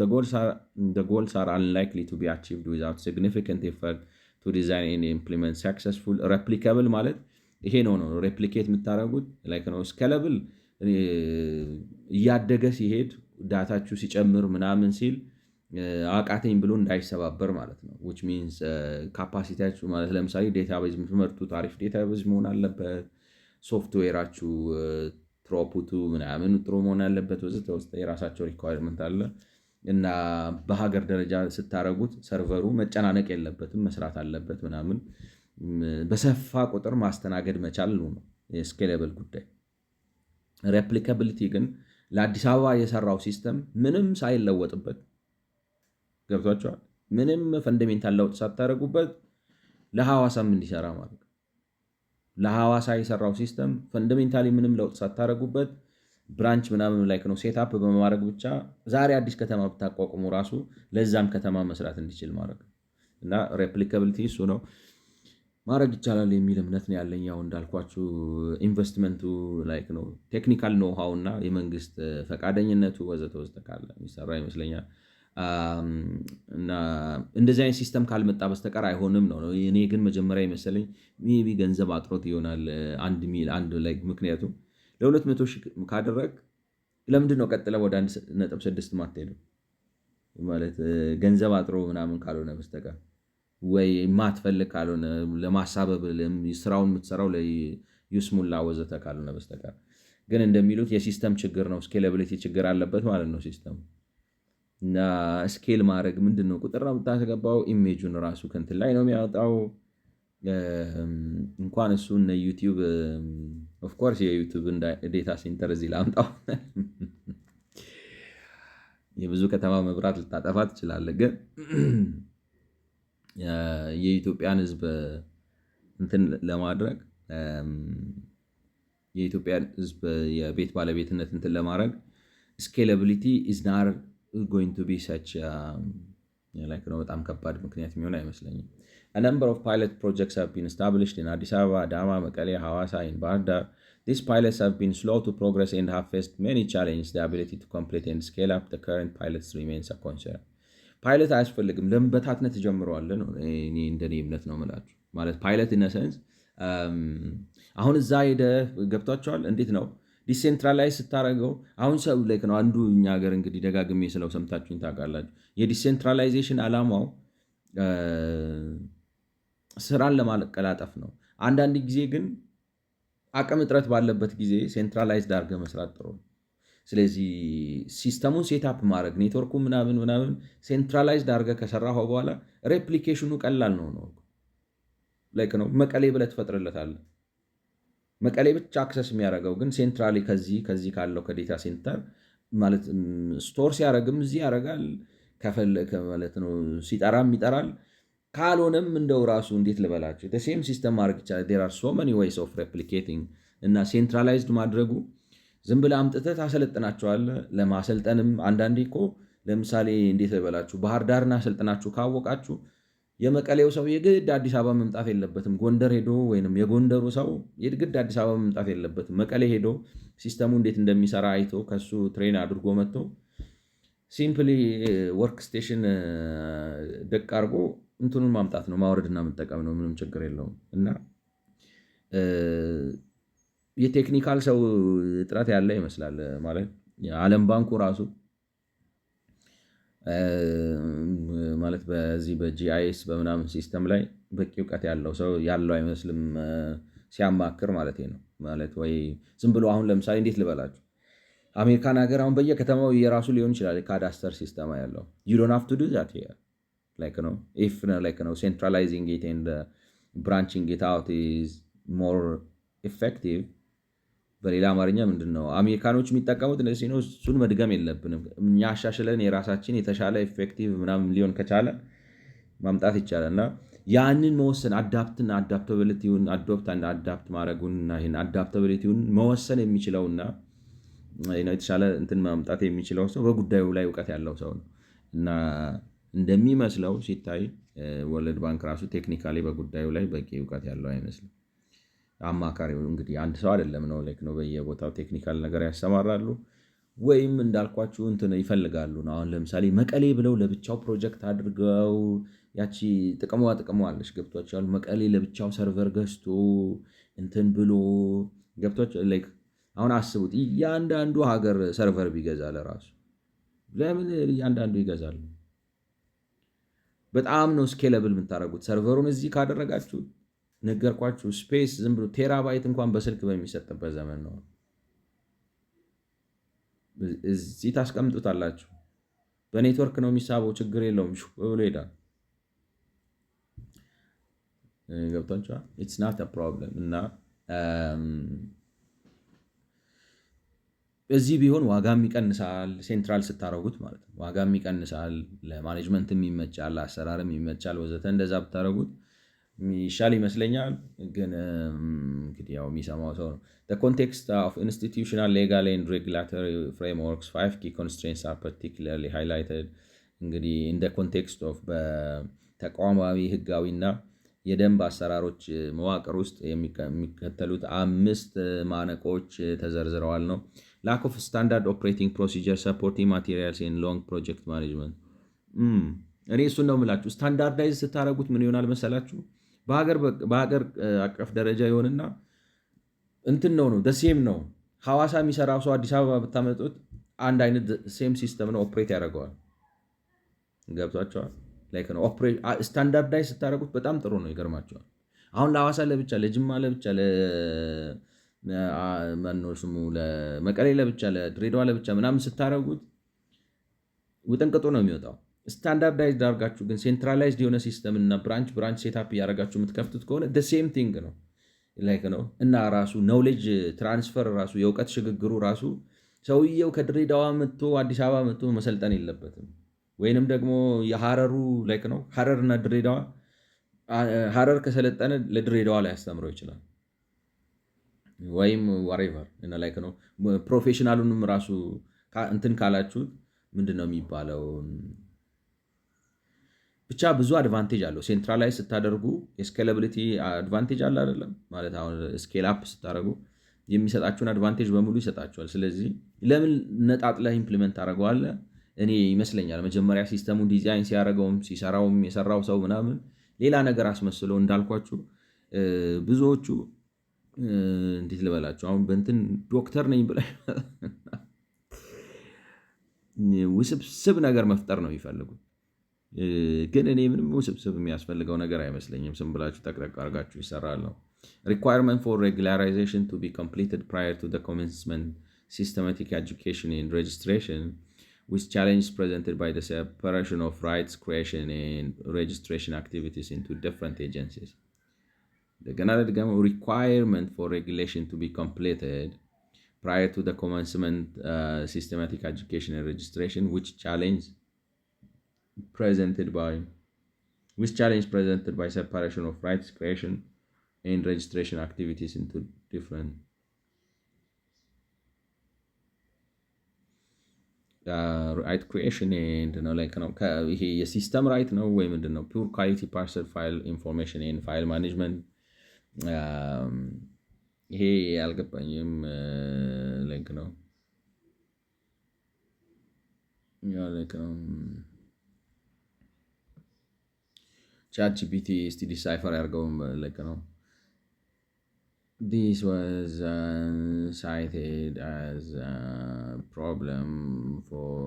[SPEAKER 1] the goals are unlikely to be achieved without significant effort to design and implement successful replicable ማለት ይሄ ነው ሬፕሊኬት የምታደርጉት like ነው ስኬለብል እያደገ ሲሄድ ዳታችሁ ሲጨምር ምናምን ሲል አቃተኝ ብሎ እንዳይሰባበር ማለት ነው። which means ካፓሲቲያችሁ ማለት ለምሳሌ ዴታቤዝ የምትመርጡት አሪፍ ዴታቤዝ መሆን አለበት። ሶፍትዌራችሁ ትሮፑቱ ምናምን ጥሩ መሆን አለበት። ወዘተ ውስጥ የራሳቸው ሪኳየርመንት አለ እና በሀገር ደረጃ ስታረጉት ሰርቨሩ መጨናነቅ የለበትም መስራት አለበት ምናምን በሰፋ ቁጥር ማስተናገድ መቻል ነው የስኬሌብል ጉዳይ። ሬፕሊካቢሊቲ ግን ለአዲስ አበባ የሰራው ሲስተም ምንም ሳይለወጥበት ገብቷቸዋል። ምንም ፈንዳሜንታል ለውጥ ሳታደርጉበት ለሐዋሳም እንዲሰራ ማለት ለሐዋሳ የሰራው ሲስተም ፈንዳሜንታሊ ምንም ለውጥ ሳታደርጉበት ብራንች ምናምን ላይክ ነው ሴትአፕ በማድረግ ብቻ ዛሬ አዲስ ከተማ ብታቋቁሙ ራሱ ለዛም ከተማ መስራት እንዲችል ማድረግ እና ሬፕሊካቢሊቲ እሱ ነው ማድረግ ይቻላል የሚል እምነት ነው ያለኝ። ያው እንዳልኳችሁ ኢንቨስትመንቱ ላይክ ነው ቴክኒካል ኖሃው እና የመንግስት ፈቃደኝነቱ ወዘተ ካለ የሚሰራ ይመስለኛል። እና እንደዚህ አይነት ሲስተም ካልመጣ በስተቀር አይሆንም ነው። እኔ ግን መጀመሪያ ይመስለኝ ሜቢ ገንዘብ አጥሮት ይሆናል አንድ ላይ ምክንያቱም ለ200 ሺህ ካደረግ ለምንድን ነው ቀጥለ ወደ 1.6 ማትሄደው ማለት ገንዘብ አጥሮ ምናምን ካልሆነ በስተቀር ወይ ማትፈልግ ካልሆነ ለማሳበብ ስራውን የምትሰራው ለዩስሙላ ወዘተ ካልሆነ በስተቀር ግን እንደሚሉት የሲስተም ችግር ነው። ስኬላቢሊቲ ችግር አለበት ማለት ነው ሲስተሙ እና ስኬል ማድረግ ምንድነው ቁጥር ነው የምታስገባው ኢሜጁን ራሱ ከንትን ላይ ነው የሚያወጣው። እንኳን እሱ እነ ዩቲዩብ ኦፍ ኮርስ የዩቲዩብ ዴታ ሴንተር እዚህ ላምጣው የብዙ ከተማ መብራት ልታጠፋ ትችላለህ። ግን የኢትዮጵያን ህዝብ እንትን ለማድረግ የኢትዮጵያን ህዝብ የቤት ባለቤትነት እንትን ለማድረግ ስኬላቢሊቲ is not going to be such like ነው በጣም ከባድ ምክንያት የሚሆን አይመስለኝም። A number of pilot projects have been established in Addis Ababa, Adama, Mekelle, Hawassa, and Bahar Dar. These pilots have been slow to progress and have faced many challenges. The ability to complete and scale up the current pilots remains a concern. ፓይለት አያስፈልግም ለምን በታትነት ጀምረዋል ነው እኔ እንደኔ እምነት ነው የምላችሁ። ማለት ፓይለት ኢን ሴንስ አሁን እዛ ሄደ ገብቷቸዋል። እንዴት ነው ዲሴንትራላይዝ ስታደርገው አሁን ሰው ላይ ነው አንዱ እኛ ሀገር እንግዲህ ደጋግሜ ስለው ሰምታችሁኝ ታውቃላችሁ። የዲሴንትራላይዜሽን ዓላማው ስራን ለማቀላጠፍ ነው። አንዳንድ ጊዜ ግን አቅም እጥረት ባለበት ጊዜ ሴንትራላይዝድ አድርገህ መስራት ጥሩ ነው። ስለዚህ ሲስተሙን ሴትአፕ ማድረግ ኔትወርኩ ምናምን ሴንትራላይዝድ አድርገህ ከሰራኸው በኋላ ሬፕሊኬሽኑ ቀላል ነው ላይክ ነው መቀሌ ብለህ ትፈጥርለታለህ። መቀሌ ብቻ አክሰስ የሚያደርገው ግን ሴንትራሊ ከዚህ ካለው ከዴታ ሴንተር ማለት ስቶር ሲያደርግም እዚህ ያደርጋል ከፈለከ ማለት ነው። ሲጠራም ይጠራል። ካልሆነም እንደው ራሱ እንዴት ልበላችሁ ሴም ሲስተም ማድረግ ይቻላል። there are so many ways of replicating እና ሴንትራላይዝድ ማድረጉ ዝም ብለህ አምጥተህ ታሰለጥናቸዋለህ። ለማሰልጠንም አንዳንዴ እኮ ለምሳሌ እንዴት ልበላችሁ ባህር ዳርና አሰልጥናችሁ ካወቃችሁ የመቀሌው ሰው የግድ አዲስ አበባ መምጣት የለበትም። ጎንደር ሄዶ ወይንም የጎንደሩ ሰው የግድ አዲስ አበባ መምጣት የለበትም። መቀሌ ሄዶ ሲስተሙ እንዴት እንደሚሰራ አይቶ ከሱ ትሬን አድርጎ መጥቶ ሲምፕሊ ወርክ ስቴሽን ደቅ አድርጎ እንትኑን ማምጣት ነው ማውረድና መጠቀም ነው። ምንም ችግር የለውም። እና የቴክኒካል ሰው እጥረት ያለ ይመስላል። ማለት የዓለም ባንኩ ራሱ ማለት በዚህ በጂአይኤስ በምናምን ሲስተም ላይ በቂ እውቀት ያለው ሰው ያለው አይመስልም ሲያማክር ማለት ነው። ማለት ወይ ዝም ብሎ አሁን ለምሳሌ እንዴት ልበላችሁ አሜሪካን ሀገር አሁን በየከተማው የራሱ ሊሆን ይችላል ካዳስተር ሲስተም ያለው you don't have to do that here like no if like no centralizing it and branching it out is more effective በሌላ አማርኛ ምንድን ነው አሜሪካኖች የሚጠቀሙት እንደዚህ ነው እሱን መድገም የለብንም እኛ አሻሽለን የራሳችን የተሻለ ኤፌክቲቭ ምናምን ሊሆን ከቻለ ማምጣት ይቻላል እና ያንን መወሰን አዳፕትና አዳፕታቢሊቲውን አዳፕት ማድረጉንና ይሄን አዳፕታቢሊቲውን መወሰን የሚችለውና የተሻለ እንትን ማምጣት የሚችለው ሰው በጉዳዩ ላይ እውቀት ያለው ሰው ነው እና እንደሚመስለው ሲታይ ወርልድ ባንክ ራሱ ቴክኒካሊ በጉዳዩ ላይ በቂ እውቀት ያለው አይመስልም። አማካሪው እንግዲህ አንድ ሰው አይደለም ነው ላይክ ነው በየቦታው ቴክኒካል ነገር ያሰማራሉ ወይም እንዳልኳችሁ እንትን ይፈልጋሉ ነው። አሁን ለምሳሌ መቀሌ ብለው ለብቻው ፕሮጀክት አድርገው ያቺ ጥቅሟ አለች ገብቷቸዋል። መቀሌ ለብቻው ሰርቨር ገዝቶ እንትን ብሎ ገብቷቸዋል። ላይክ አሁን አስቡት እያንዳንዱ ሀገር ሰርቨር ቢገዛ ለራሱ ለምን እያንዳንዱ ይገዛሉ? በጣም ነው ስኬለብል የምታደርጉት። ሰርቨሩን እዚህ ካደረጋችሁ ነገርኳችሁ ስፔስ ዝም ብሎ ቴራባይት እንኳን በስልክ በሚሰጥበት ዘመን ነው። እዚህ ታስቀምጡታላችሁ። በኔትወርክ ነው የሚሳበው፣ ችግር የለውም ብሎ ሄዳል። ገብቷችኋል? ኢትስ ናት አ ፕሮብለም እና እዚህ ቢሆን ዋጋም ይቀንሳል። ሴንትራል ስታደረጉት ማለት ነው። ዋጋም ይቀንሳል፣ ለማኔጅመንትም ይመቻል፣ አሰራርም ይመቻል ወዘተ። እንደዛ ብታደረጉት ይሻል ይመስለኛል። ግን እንግዲህ ያው የሚሰማው ሰው ነው። The context of institutional, legal and regulatory frameworks, 5 key constraints are particularly highlighted. እንግዲህ እንደ ኮንቴክስት ኦፍ በተቋማዊ ህጋዊና የደንብ አሰራሮች መዋቅር ውስጥ የሚከተሉት 5 ማነቆች ተዘርዝረዋል ነው። lack of standard operating procedure supporting materials in long project management እኔ እሱን ነው የምላችሁ። ስታንዳርዳይዝ ስታደረጉት ምን ይሆናል መሰላችሁ? በሀገር አቀፍ ደረጃ ይሆንና እንትን ነው ደሴም ነው። ሐዋሳ የሚሰራው ሰው አዲስ አበባ ብታመጡት አንድ አይነት ሴም ሲስተም ነው ኦፕሬት ያደርገዋል። ገብቷቸዋል? ላይክ ነው ስታንዳርዳይዝ ስታደረጉት በጣም ጥሩ ነው። ይገርማቸዋል። አሁን ለሐዋሳ ለብቻ፣ ለጅማ ለብቻ፣ ስሙ ለመቀሌ ለብቻ፣ ለድሬዳዋ ለብቻ ምናምን ስታደረጉት ውጥንቅጡ ነው የሚወጣው። ስታንዳርዳይዝድ አድርጋችሁ ግን ሴንትራላይዝድ የሆነ ሲስተም እና ብራንች ሴታፕ እያደረጋችሁ የምትከፍቱት ከሆነ ሴም ቲንግ ነው ላይክ ነው እና ራሱ ኖውሌጅ ትራንስፈር ራሱ የእውቀት ሽግግሩ ራሱ ሰውየው ከድሬዳዋ መጥቶ አዲስ አበባ መጥቶ መሰልጠን የለበትም። ወይንም ደግሞ የሐረሩ ላይክ ነው ሐረር እና ድሬዳዋ ሐረር ከሰለጠነ ለድሬዳዋ ላይ ያስተምረው ይችላል። ወይም ዋሬቨር እና ላይክ ነው ፕሮፌሽናሉንም ራሱ እንትን ካላችሁት ምንድን ነው የሚባለው ብቻ ብዙ አድቫንቴጅ አለው። ሴንትራላይዝ ስታደርጉ የስኬላቢሊቲ አድቫንቴጅ አለ አይደለም ማለት አሁን ስኬል አፕ ስታደርጉ የሚሰጣችሁን አድቫንቴጅ በሙሉ ይሰጣችኋል። ስለዚህ ለምን ነጣጥለህ ኢምፕሊመንት ታደርገዋለህ? እኔ ይመስለኛል መጀመሪያ ሲስተሙን ዲዛይን ሲያደርገውም ሲሰራውም የሰራው ሰው ምናምን ሌላ ነገር አስመስሎ እንዳልኳችሁ ብዙዎቹ እንዴት ልበላችሁ አሁን በእንትን ዶክተር ነኝ ብላ ውስብስብ ነገር መፍጠር ነው የሚፈልጉት። ግን እኔ ምንም ውስብስብ የሚያስፈልገው ነገር አይመስለኝም። ዝም ብላችሁ ጠቅጠቅ አድርጋችሁ ይሰራል ነው። Requirement for regularization to be completed prior to the commencement systematic education and registration, with challenges presented by the separation of rights creation and registration activities into different agencies. The requirement for regulation to be completed prior to the commencement systematic education and registration, which challenge presented by separation of rights creation and registration activities into different right creation and ይሄ የሲስተም ራይት ነው ወይ ምንድን ነው? ፒውር ኳሊቲ ፓርሰል ፋይል ኢንፎርሜሽን ኤንድ ፋይል ማኔጅመንት ይሄ አልገባኝም። ሊንክ ነው ቻት ጂፒቲ እስቲ ዲሳይፈር ያድርገው ነው። This was cited as a problem for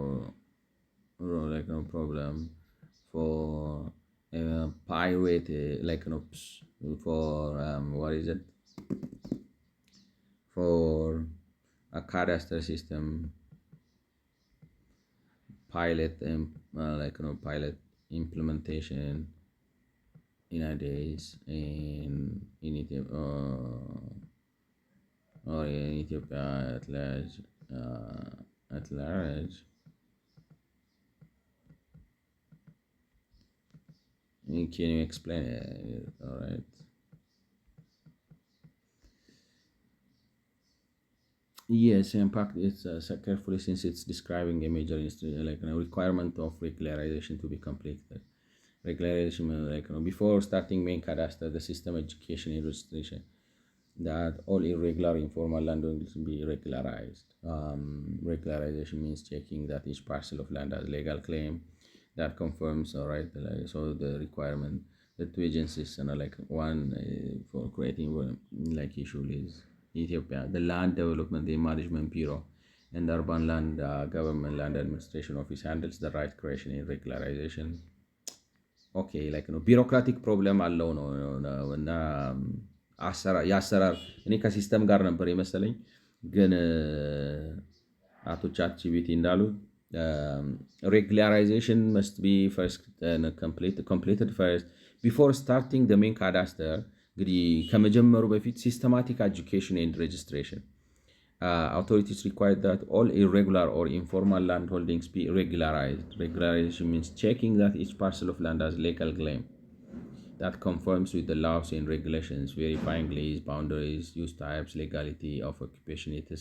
[SPEAKER 1] pirate for what is it for a cadastre system pilot implementation in a days in Ethiopia or in Ethiopia at large. Can you explain it? All right. Yes, impact it's carefully since it's describing a major requirement of regularization to be completed. Regularization before starting main cadastre, the system education and registration that all irregular informal land will be regularized. Regularization means checking that each parcel of land has legal claim that confirms, all right, so the requirement, the two agencies, one for creating issue is Ethiopia, the Land Development and Management Bureau and the Urban Land Government Land Administration Office handles the right creation and regularization. ኦኬ ቢሮክራቲክ ፕሮብለም አለው ነው እና የአሰራር እኔ ከሲስተም ጋር ነበር የመሰለኝ ግን አቶ ቻትጂፒቲ እንዳሉት regularization must be first completed first before starting the main cadastre. እንግዲህ ከመጀመሩ በፊት systematic education and registration. Authorities require that all irregular or informal land holdings be regularized. Regularization means checking that each parcel of land has legal claim that conforms with the laws and regulations, verifying lease, boundaries, use types, legality of occupation, etc.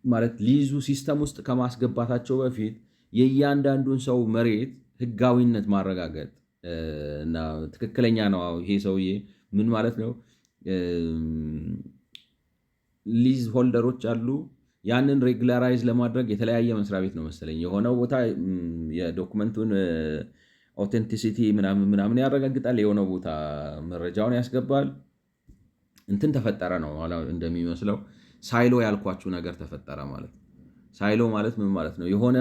[SPEAKER 1] ማለት ሊዙ ሲስተም ውስጥ ከማስገባታቸው በፊት የእያንዳንዱን ሰው መሬት ህጋዊነት ማረጋገጥ እና ትክክለኛ ነው ይሄ ሰውዬ ምን ማለት ነው ሊዝ ሆልደሮች አሉ ያንን ሬጉላራይዝ ለማድረግ የተለያየ መስሪያ ቤት ነው መሰለኝ የሆነው ቦታ የዶክመንቱን ኦተንቲሲቲ ምናምን ያረጋግጣል የሆነው ቦታ መረጃውን ያስገባል እንትን ተፈጠረ ነው እንደሚመስለው ሳይሎ ያልኳችሁ ነገር ተፈጠረ ማለት ነው ሳይሎ ማለት ምን ማለት ነው የሆነ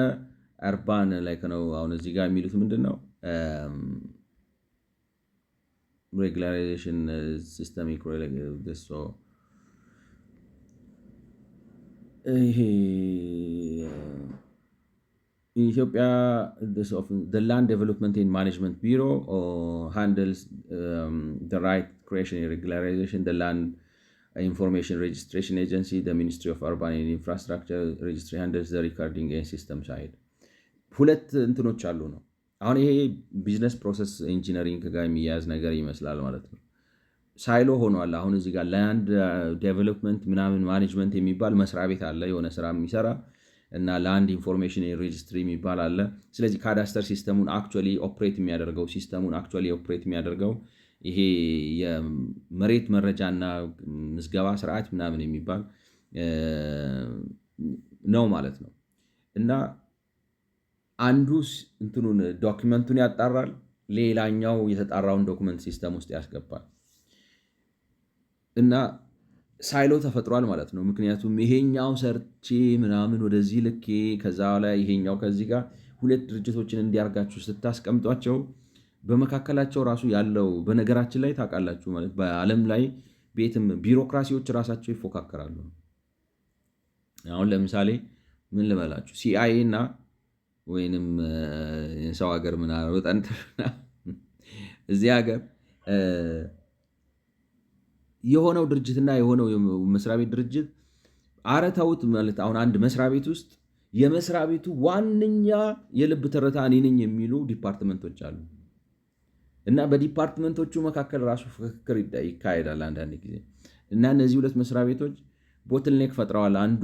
[SPEAKER 1] አርባን ነው አሁን እዚህ ጋር የሚሉት ምንድነው regularization systemic this so in Ethiopia the Land Development and Management Bureau handles the right creation and regularization. The Land Information Registration Agency, the Ministry of Urban and Infrastructure Registry handles the recording and system side. ሁለት እንትኖች አሉ ነው አሁን ይሄ ቢዝነስ ፕሮሰስ ኢንጂነሪንግ ጋር የሚያዝ ነገር ይመስላል ማለት ነው ሳይሎ ሆኗል አሁን እዚህ ጋር ላንድ ዴቨሎፕመንት ምናምን ማኔጅመንት የሚባል መስሪያ ቤት አለ የሆነ ስራ የሚሰራ እና ላንድ ኢንፎርሜሽን ሬጂስትሪ የሚባል አለ ስለዚህ ካዳስተር ሲስተሙን አክቹአሊ ኦፕሬት የሚያደርገው ይሄ የመሬት መረጃና ምዝገባ ስርዓት ምናምን የሚባል ነው ማለት ነው እና አንዱ እንትኑን ዶክመንቱን ያጣራል ሌላኛው የተጣራውን ዶክመንት ሲስተም ውስጥ ያስገባል እና ሳይሎ ተፈጥሯል ማለት ነው ምክንያቱም ይሄኛው ሰርቼ ምናምን ወደዚህ ልኬ ከዛ ላይ ይሄኛው ከዚህ ጋር ሁለት ድርጅቶችን እንዲያርጋችሁ ስታስቀምጧቸው በመካከላቸው ራሱ ያለው በነገራችን ላይ ታውቃላችሁ ማለት በአለም ላይ ቤትም ቢሮክራሲዎች ራሳቸው ይፎካከራሉ አሁን ለምሳሌ ምን ልበላችሁ CIA እና ወይንም ሰው ሀገር ምን አወጣንተና እዚህ ሀገር የሆነው ድርጅትና የሆነው መስሪያ ቤት ድርጅት አረታውት ማለት አሁን አንድ መስሪያ ቤት ውስጥ የመስሪያ ቤቱ ዋንኛ የልብ ትርታ እኔ ነኝ የሚሉ ዲፓርትመንቶች አሉ እና በዲፓርትመንቶቹ መካከል ራሱ ፍክክር ይካሄዳል አንዳንድ ጊዜ እና እነዚህ ሁለት መስሪያ ቤቶች ቦትልኔክ ፈጥረዋል አንዱ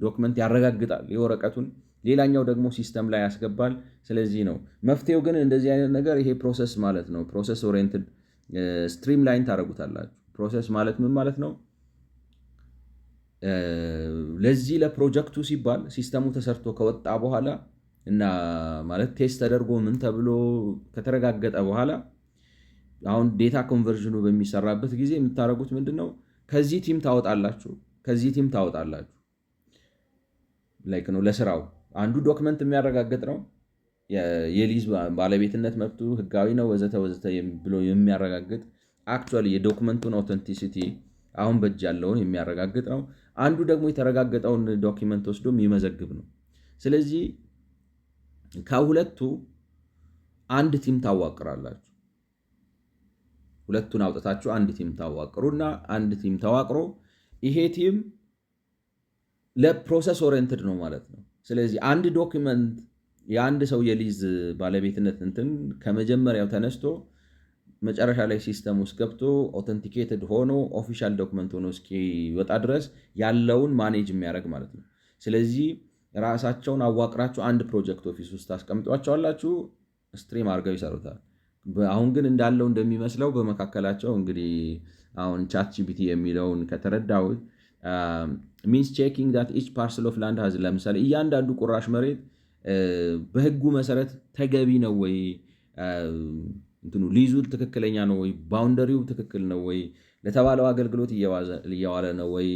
[SPEAKER 1] ዶክመንት ያረጋግጣል የወረቀቱን ሌላኛው ደግሞ ሲስተም ላይ ያስገባል ስለዚህ ነው መፍትሄው ግን እንደዚህ አይነት ነገር ይሄ ፕሮሰስ ማለት ነው ፕሮሰስ ኦሪየንትድ ስትሪም ላይን ታረጉታላችሁ ፕሮሰስ ማለት ምን ማለት ነው ለዚህ ለፕሮጀክቱ ሲባል ሲስተሙ ተሰርቶ ከወጣ በኋላ እና ማለት ቴስት ተደርጎ ምን ተብሎ ከተረጋገጠ በኋላ አሁን ዴታ ኮንቨርዥኑ በሚሰራበት ጊዜ የምታረጉት ምንድነው ከዚህ ቲም ታወጣላችሁ ላይክ ነው ለስራው አንዱ ዶክመንት የሚያረጋግጥ ነው የሊዝ ባለቤትነት መብቱ ህጋዊ ነው ወዘተ ብሎ የሚያረጋግጥ አክቹአሊ የዶክመንቱን ኦተንቲሲቲ አሁን በእጅ ያለውን የሚያረጋግጥ ነው። አንዱ ደግሞ የተረጋገጠውን ዶኪመንት ወስዶ የሚመዘግብ ነው። ስለዚህ ከሁለቱ አንድ ቲም ታዋቅራላችሁ። ሁለቱን አውጥታችሁ አንድ ቲም ታዋቅሩና አንድ ቲም ተዋቅሮ ይሄ ቲም ለፕሮሰስ ኦሪየንትድ ነው ማለት ነው። ስለዚህ አንድ ዶክመንት የአንድ ሰው የሊዝ ባለቤትነት እንትን ከመጀመሪያው ተነስቶ መጨረሻ ላይ ሲስተም ውስጥ ገብቶ ኦተንቲኬትድ ሆኖ ኦፊሻል ዶክመንት ሆኖ እስኪወጣ ድረስ ያለውን ማኔጅ የሚያደርግ ማለት ነው። ስለዚህ ራሳቸውን አዋቅራችሁ አንድ ፕሮጀክት ኦፊስ ውስጥ አስቀምጧቸዋላችሁ፣ ስትሪም አድርገው ይሰሩታል። አሁን ግን እንዳለው እንደሚመስለው በመካከላቸው እንግዲህ አሁን ቻት ጂፒቲ የሚለውን ከተረዳሁት ሚንስ ቼኪንግ ዳት ኢች ፓርሰል ኦፍ ላንድ ሀዝ ለምሳሌ እያንዳንዱ ቁራሽ መሬት በህጉ መሰረት ተገቢ ነው ወይ፣ እንትኑ ሊዙ ትክክለኛ ነው ወይ፣ ባውንደሪው ትክክል ነው ወይ፣ ለተባለው አገልግሎት እየዋለ ነው ወይ፣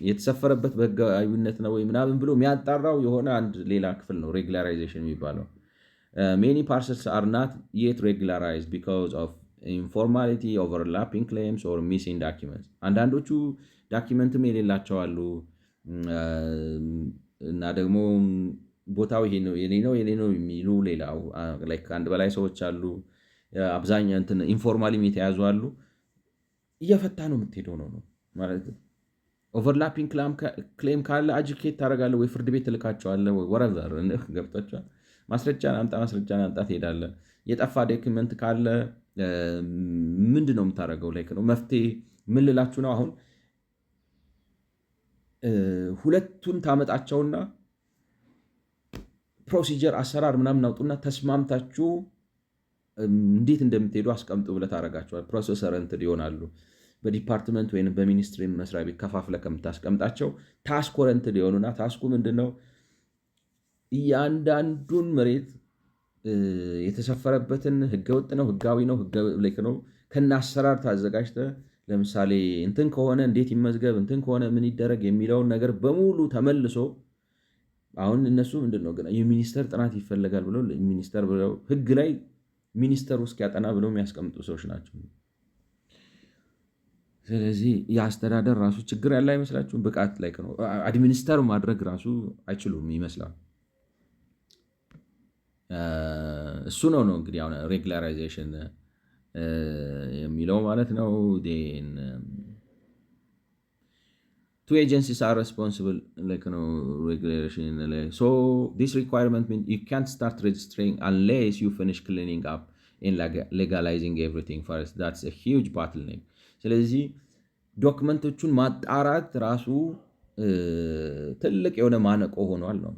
[SPEAKER 1] የተሰፈረበት በህጋዊነት ነው ወይ ምናምን ብሎ የሚያጣራው የሆነ አንድ ሌላ ክፍል ነው ሬጉላራይዜሽን የሚባለው። ሜኒ ፓርሰልስ አር ናት የት ሬጉላራይዝድ ቢኮዝ ኦፍ ኢንፎርማሊቲ ኦቨርላፒንግ ክሌምስ ኦር ሚሲንግ ዳኪመንትስ። አንዳንዶቹ ዳኪመንትም የሌላቸው አሉ እና ደግሞ ቦታው ይሄ ነው የኔ ነው የሚሉ ሌላው ከአንድ በላይ ሰዎች አሉ። አብዛኛው እንትን ኢንፎርማሊም የተያዙ አሉ። እየፈታ ነው የምትሄደው ነው ማለት ነው። ኦቨርላፒንግ ክሌም ካለ አጅኬት ታደርጋለህ ወይ ፍርድ ቤት ትልካቸዋለህ ወይ ወረቨር ገብቷቸዋል። ማስረጃን አምጣ ትሄዳለህ። የጠፋ ዶክመንት ካለ ምንድን ነው የምታደርገው? ላይክ ነው መፍትሄ ምን ልላችሁ ነው አሁን ሁለቱን ታመጣቸውና ፕሮሲጀር አሰራር ምናምን አውጡና ተስማምታችሁ እንዴት እንደምትሄዱ አስቀምጡ ብለህ ታደርጋቸዋል። ፕሮሰሰር እንትን ይሆናሉ። በዲፓርትመንት ወይም በሚኒስትሪ መስሪያ ቤት ከፋፍለ ከምታስቀምጣቸው ታስክ ኦሪየንትድ የሆኑና ታስኩ ምንድነው እያንዳንዱን መሬት የተሰፈረበትን ህገወጥ ነው ህጋዊ ነው ነው ከና አሰራር ታዘጋጅተህ ለምሳሌ እንትን ከሆነ እንዴት ይመዝገብ እንትን ከሆነ ምን ይደረግ የሚለውን ነገር በሙሉ ተመልሶ አሁን እነሱ ምንድነው ግን የሚኒስተር ጥናት ይፈልጋል ብለው ሚኒስተር ብለው ህግ ላይ ሚኒስተር ውስጥ ያጠና ብለው የሚያስቀምጡ ሰዎች ናቸው። ስለዚህ የአስተዳደር ራሱ ችግር ያለ አይመስላችሁም? ብቃት ላይ ነው አድሚኒስተር ማድረግ ራሱ አይችሉም ይመስላል። እሱ ነው እንግዲህ አሁን ሬጉላራይዜሽን የሚለው ማለት ነው። two agencies are responsible regulation. So this requirement means you can't start registering unless you finish cleaning up and legalizing everything first. That's a huge bottleneck. ስለዚህ ዶክመንቶቹን ማጣራት ራሱ ትልቅ የሆነ ማነቆ ሆኗል ነው።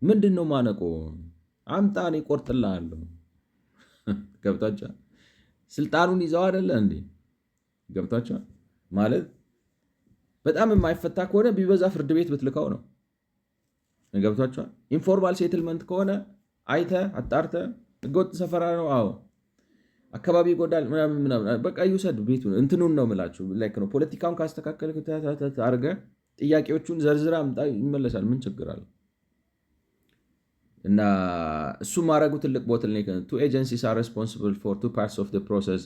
[SPEAKER 1] ምንድነው ማነቆ? አምጣ እኔ እቆርጥልሃለሁ። ገብቷቸዋል። ስልጣኑን ይዘው አይደለ እንዴ? ገብቷቸዋል ማለት በጣም የማይፈታ ከሆነ ቢበዛ ፍርድ ቤት ብትልከው ነው። ገብቷቸዋል። ኢንፎርማል ሴትልመንት ከሆነ አይተ አጣርተ ህገወጥ ሰፈራ ነው አዎ አካባቢ ይጎዳል ምናምን በቃ ይውሰድ ቤቱን እንትኑን ነው የምላችሁ። ላይክ ነው ፖለቲካውን ካስተካከልክ አድርገህ ጥያቄዎቹን ዘርዝራ አምጣ ይመለሳል። ምን ችግር አለ? እና እሱ ማድረጉ ትልቅ ቦትልኔክ ነው። two agencies are responsible for two parts of the process.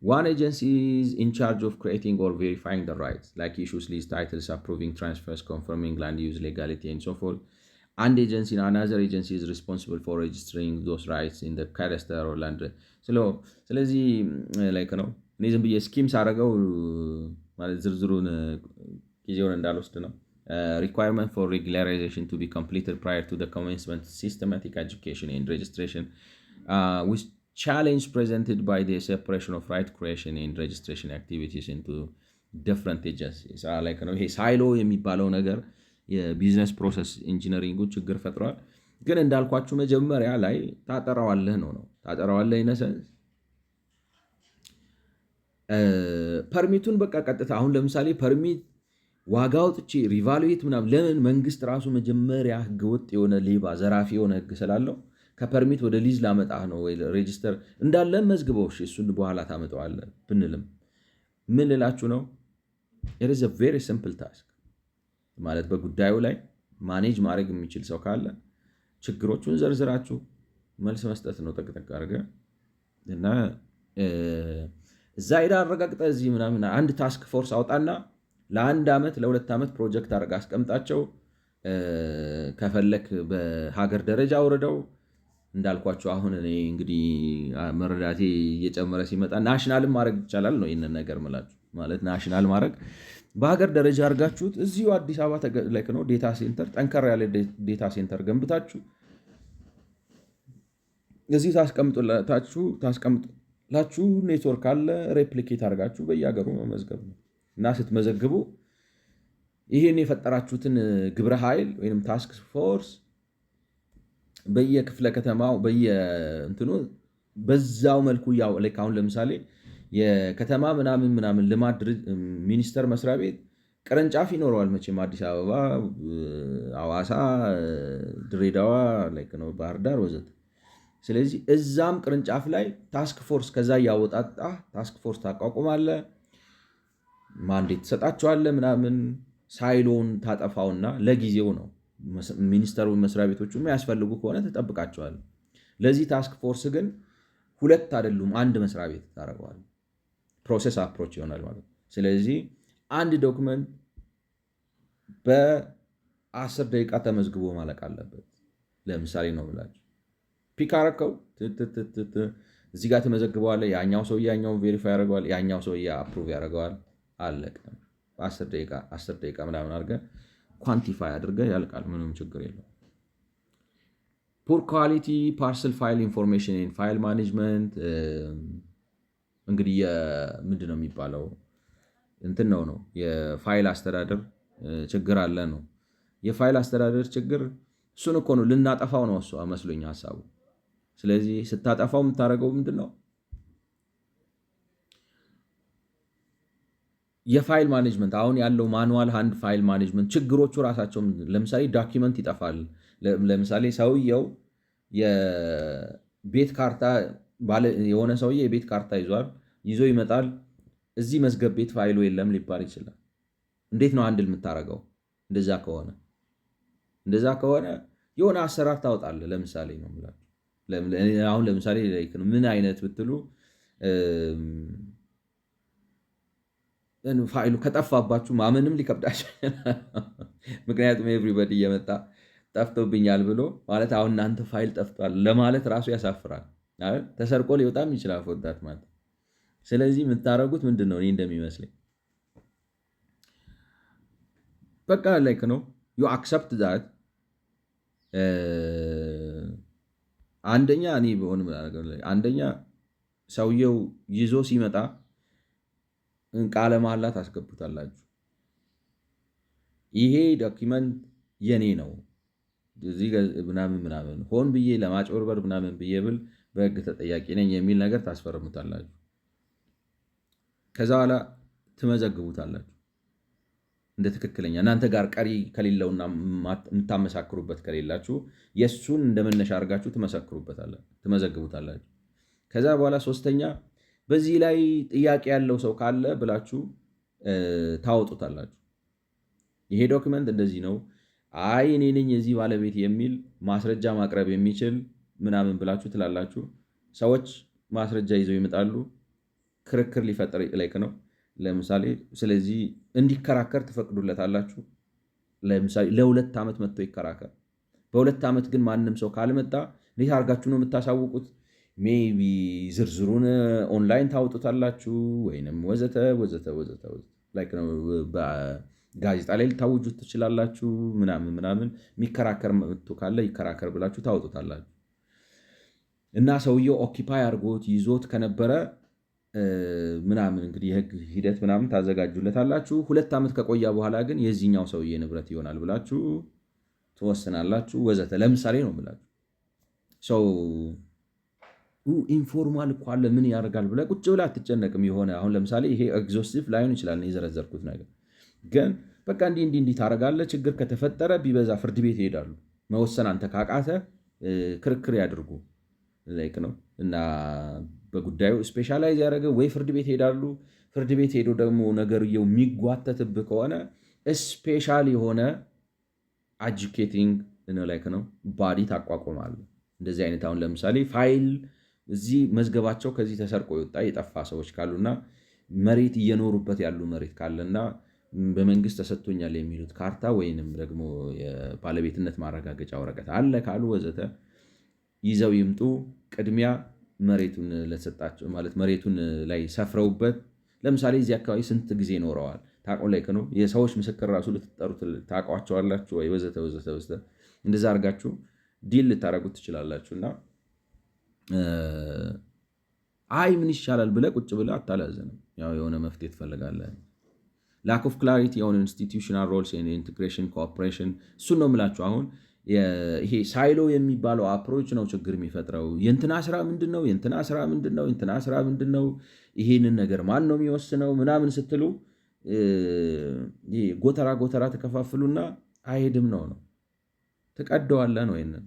[SPEAKER 1] One agency is in charge of creating or verifying the rights, like issues, lease titles, approving transfers, confirming land use legality, and so forth. And another agency is responsible for registering those rights in the cadastre or land. ስለዚህ ላይክ ነው እኔ ዝም ብዬ ስኪም ሳደርገው ማለት ዝርዝሩን ጊዜውን እንዳልወስድ ነው። Requirement for regularization to be completed prior to the commencement systematic education and registration, with challenge presented by the separation of right creation and registration activities into different agencies. like ነው ይሄ ሳይሎ የሚባለው ነገር የቢዝነስ ፕሮሰስ ኢንጂነሪንጉ ችግር ፈጥሯል። ግን እንዳልኳችሁ መጀመሪያ ላይ ታጠራዋለህ ነው ታጠራዋለህ ይነሰንስ ፐርሚቱን በቃ ቀጥታ አሁን ለምሳሌ ፐርሚት ዋጋ አውጥቼ ሪቫሉዌት ምናምን ለምን መንግስት ራሱ መጀመሪያ ህገወጥ የሆነ ሌባ ዘራፊ የሆነ ህግ ስላለው ከፐርሚት ወደ ሊዝ ላመጣ ነው ወይ ሬጂስተር እንዳለ መዝግበው እሱን በኋላ ታመጣዋለህ ብንልም ምን ልላችሁ ነው? it is a very simple task ማለት በጉዳዩ ላይ ማኔጅ ማድረግ የሚችል ሰው ካለ ችግሮቹን ዘርዝራችሁ መልስ መስጠት ነው። ጠቅጠቅ አድርገህ እና እዛ ሄዳ አረጋግጠ እዚህ ምናምን አንድ ታስክ ፎርስ አውጣና ለ1 ዓመት ለ2 ዓመት ፕሮጀክት አድርጋ አስቀምጣቸው። ከፈለክ በሀገር ደረጃ አውርደው እንዳልኳቸው አሁን እኔ እንግዲህ መረዳቴ እየጨመረ ሲመጣ ናሽናልም ማድረግ ይቻላል ነው ይህንን ነገር ምላችሁ ማለት ናሽናል ማድረግ በሀገር ደረጃ አድርጋችሁት እዚሁ አዲስ አበባ ላይ ነው ዴታ ሴንተር ጠንከር ያለ ዴታ ሴንተር ገንብታችሁ እዚህ ታስቀምጡላችሁ ኔትወርክ አለ ሬፕሊኬት አድርጋችሁ በየሀገሩ መመዝገብ ነው እና ስትመዘግቡ ይህን የፈጠራችሁትን ግብረ ኃይል ወይም ታስክ ፎርስ በየክፍለ ከተማው በየእንትኑ በዛው መልኩ አሁን ለምሳሌ የከተማ ምናምን ልማት ሚኒስቴር መስሪያ ቤት ቅርንጫፍ ይኖረዋል መቼም አዲስ አበባ፣ ሐዋሳ፣ ድሬዳዋ ነው ባህር ዳር ወዘተ። ስለዚህ እዛም ቅርንጫፍ ላይ ታስክ ፎርስ ከዛ እያወጣጣ ታስክ ፎርስ ታቋቁማለ፣ ማንዴት ትሰጣቸዋለ ምናምን ሳይሎን ታጠፋውና ለጊዜው ነው ሚኒስተሩ መስሪያ ቤቶቹ የሚያስፈልጉ ከሆነ ተጠብቃቸዋል። ለዚህ ታስክ ፎርስ ግን 2 አይደሉም 1 መስሪያ ቤት ታደርገዋል። ፕሮሰስ አፕሮች ይሆናል ማለት። ስለዚህ አንድ ዶክመንት በ10 ደቂቃ ተመዝግቦ ማለቅ አለበት። ለምሳሌ ነው ብላችሁ ፒክ አረከው እዚህ ጋር ተመዘግበዋል። ያኛው ሰውዬ ያኛውን ቬሪፋይ ያደርገዋል፣ ያኛው ሰውዬ አፕሩቭ ያደርገዋል። አለቀ። በ10 ደቂቃ ምናምን አድርገህ ኳንቲፋይ አድርገህ ያልቃል። ምንም ችግር የለው። ፑር ኳሊቲ ፓርሰል ፋይል ኢንፎርሜሽን ፋይል ማኔጅመንት እንግዲህ ምንድን ነው የሚባለው እንትን ነው የፋይል አስተዳደር ችግር አለ ነው። የፋይል አስተዳደር ችግር እሱን እኮ ነው ልናጠፋው ነው እሱ መስሎኝ ሀሳቡ። ስለዚህ ስታጠፋው የምታደርገው ምንድን ነው? የፋይል ማኔጅመንት አሁን ያለው ማኑዋል ሃንድ ፋይል ማኔጅመንት ችግሮቹ ራሳቸው ለምሳሌ ዶኪመንት ይጠፋል። ለምሳሌ ሰውየው የቤት ካርታ የሆነ ሰውዬ የቤት ካርታ ይዞ ይመጣል። እዚህ መዝገብ ቤት ፋይሉ የለም ሊባል ይችላል። እንዴት ነው አንድል የምታደርገው? እንደዛ ከሆነ የሆነ አሰራር ታወጣለህ። ለምሳሌ ነው የምላችሁ። አሁን ለምሳሌ ምን አይነት ብትሉ ፋይሉ ከጠፋባችሁ ማመንም ሊከብዳችሁ ምክንያቱም ኤቭሪበዲ እየመጣ ጠፍቶብኛል ብሎ ማለት አሁን እናንተ ፋይል ጠፍቷል ለማለት ራሱ ያሳፍራል። ተሰርቆ ሊወጣም ይችላል ፎዳት ማለት። ስለዚህ የምታደርጉት ምንድን ነው? እኔ እንደሚመስለኝ በቃ ላይክ ነው ዩ አክሰፕት ዛት አንደኛ ሰውየው ይዞ ሲመጣ ቃለ መሃላ ታስገቡታላችሁ። ይሄ ዶኪመንት የኔ ነው እዚህ ምናምን ሆን ብዬ ለማጭበርበር ምናምን ብዬ ብል በህግ ተጠያቂ ነኝ የሚል ነገር ታስፈርሙታላችሁ። ከዛ በኋላ ትመዘግቡታላችሁ እንደ ትክክለኛ እናንተ ጋር ቀሪ ከሌለውና የምታመሳክሩበት ከሌላችሁ የእሱን እንደመነሻ አድርጋችሁ ትመዘግቡታላችሁ። ከዛ በኋላ ሶስተኛ በዚህ ላይ ጥያቄ ያለው ሰው ካለ ብላችሁ ታወጡታላችሁ። ይሄ ዶክመንት እንደዚህ ነው፣ አይ እኔ ነኝ የዚህ ባለቤት የሚል ማስረጃ ማቅረብ የሚችል ምናምን ብላችሁ ትላላችሁ። ሰዎች ማስረጃ ይዘው ይመጣሉ። ክርክር ሊፈጠር ላይክ ነው ለምሳሌ። ስለዚህ እንዲከራከር ትፈቅዱለታላችሁ። ለምሳሌ ለ2 ዓመት መጥቶ ይከራከር። በ2 ዓመት ግን ማንም ሰው ካልመጣ እንዴት አድርጋችሁ ነው የምታሳውቁት? ሜቢ ዝርዝሩን ኦንላይን ታወጡታላችሁ ወይንም ወዘተ ላይክ ነው በጋዜጣ ላይ ልታውጁት ትችላላችሁ። ምናምን የሚከራከር መጥቶ ካለ ይከራከር ብላችሁ ታወጡታላችሁ። እና ሰውየው ኦኪፓይ አድርጎት ይዞት ከነበረ ምናምን እንግዲህ የህግ ሂደት ምናምን ታዘጋጁለታላችሁ። 2 ዓመት ከቆያ በኋላ ግን የዚህኛው ሰውዬ ንብረት ይሆናል ብላችሁ ትወስናላችሁ ወዘተ። ለምሳሌ ነው ብላችሁ ሰው ኢንፎርማል እኮ አለ ምን ያደርጋል ብለህ ቁጭ ብለህ አትጨነቅም። የሆነ አሁን ለምሳሌ ይሄ ኤግዞስቲቭ ላይሆን ይችላል የዘረዘርኩት ነገር ግን በቃ እንዲህ ታደርጋለህ። ችግር ከተፈጠረ ቢበዛ ፍርድ ቤት ይሄዳሉ። መወሰን አንተ ካቃተ ክርክር ያድርጉ ላይክ ነው እና በጉዳዩ ስፔሻላይዝ ያደረገ ወይ ፍርድ ቤት ሄዳሉ። ፍርድ ቤት ሄዶ ደግሞ ነገርየው የሚጓተትብህ ከሆነ ስፔሻል የሆነ አጁኬቲንግ ላይክ ነው ባዲ ታቋቁማሉ። እንደዚህ አይነት አሁን ለምሳሌ ፋይል እዚህ መዝገባቸው ከዚህ ተሰርቆ የወጣ የጠፋ ሰዎች ካሉና መሬት እየኖሩበት ያሉ መሬት ካለና በመንግስት ተሰጥቶኛል የሚሉት ካርታ ወይንም ደግሞ የባለቤትነት ማረጋገጫ ወረቀት አለ ካሉ ወዘተ ይዘው ይምጡ። ቅድሚያ መሬቱን ለተሰጣቸው ማለት መሬቱን ላይ ሰፍረውበት ለምሳሌ እዚህ አካባቢ ስንት ጊዜ ኖረዋል ታቆ ላይ ነው የሰዎች ምስክር ራሱ ልትጠሩት ታውቋቸዋላችሁ ወይ ወዘተ ወዘተ ወዘተ እንደዛ አድርጋችሁ ዲል ልታደርጉት ትችላላችሁ። እና አይ ምን ይሻላል ብለህ ቁጭ ብለህ አታላዘንም። ያው የሆነ መፍትሄ ትፈልጋለህ። ላክ ኦፍ ክላሪቲ የሆነ ኢንስቲትዩሽናል ሮልስ ኢንቴግሬሽን ኮኦፕሬሽን እሱን ነው የምላችሁ። አሁን ይሄ ሳይሎ የሚባለው አፕሮች ነው ችግር የሚፈጥረው። የእንትና ስራ ምንድን ነው? የእንትና ስራ ምንድን ነው? የእንትና ስራ ምንድን ነው? ይሄንን ነገር ማን ነው የሚወስነው? ምናምን ስትሉ ጎተራ ጎተራ ተከፋፍሉና አይሄድም ነው ትቀደዋለህ ነው ይሄንን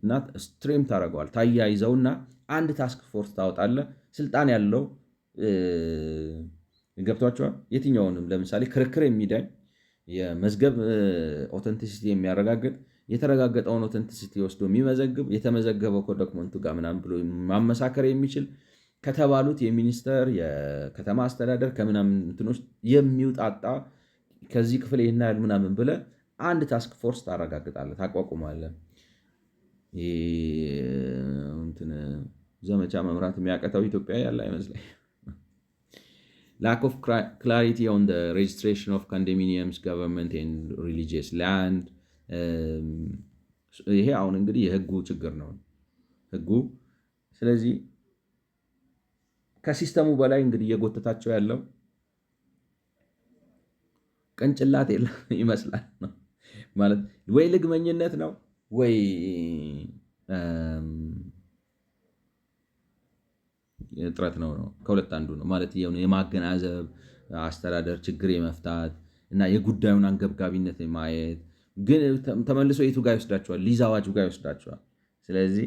[SPEAKER 1] እና ስትሪም ታደርገዋል ታያይዘውና አንድ ታስክ ፎርስ ታወጣለህ። ስልጣን ያለው ገብቷቸዋል። የትኛውንም ለምሳሌ ክርክር የሚዳኝ የመዝገብ ኦተንቲሲቲ የሚያረጋግጥ የተረጋገጠውን ኦተንቲሲቲ ወስዶ የሚመዘግብ የተመዘገበው ከዶክመንቱ ጋር ምናምን ብሎ ማመሳከር የሚችል ከተባሉት የሚኒስተር የከተማ አስተዳደር ከምናምን እንትኖች የሚውጣጣ ከዚህ ክፍል ይህን ያህል ምናምን ብለህ አንድ ታስክ ፎርስ ታረጋግጣለህ፣ ታቋቁማለህ። ዘመቻ መምራት የሚያቀተው ኢትዮጵያ ያለ አይመስለኝ። lack of clarity on the registration of condominiums government and religious land ይሄ አሁን እንግዲህ የህጉ ችግር ነው ህጉ። ስለዚህ ከሲስተሙ በላይ እንግዲህ እየጎተታቸው ያለው ቅንጭላት የለም ይመስላል ነው ማለት ወይ ልግመኝነት ነው ወይ ጥረት ነው ከሁለት አንዱ ነው ማለት የማገናዘብ አስተዳደር ችግር የመፍታት እና የጉዳዩን አንገብጋቢነት የማየት ግን ተመልሶ የቱ ጋር ይወስዳቸዋል? ሊዝ አዋጁ ጋር ይወስዳቸዋል። ስለዚህ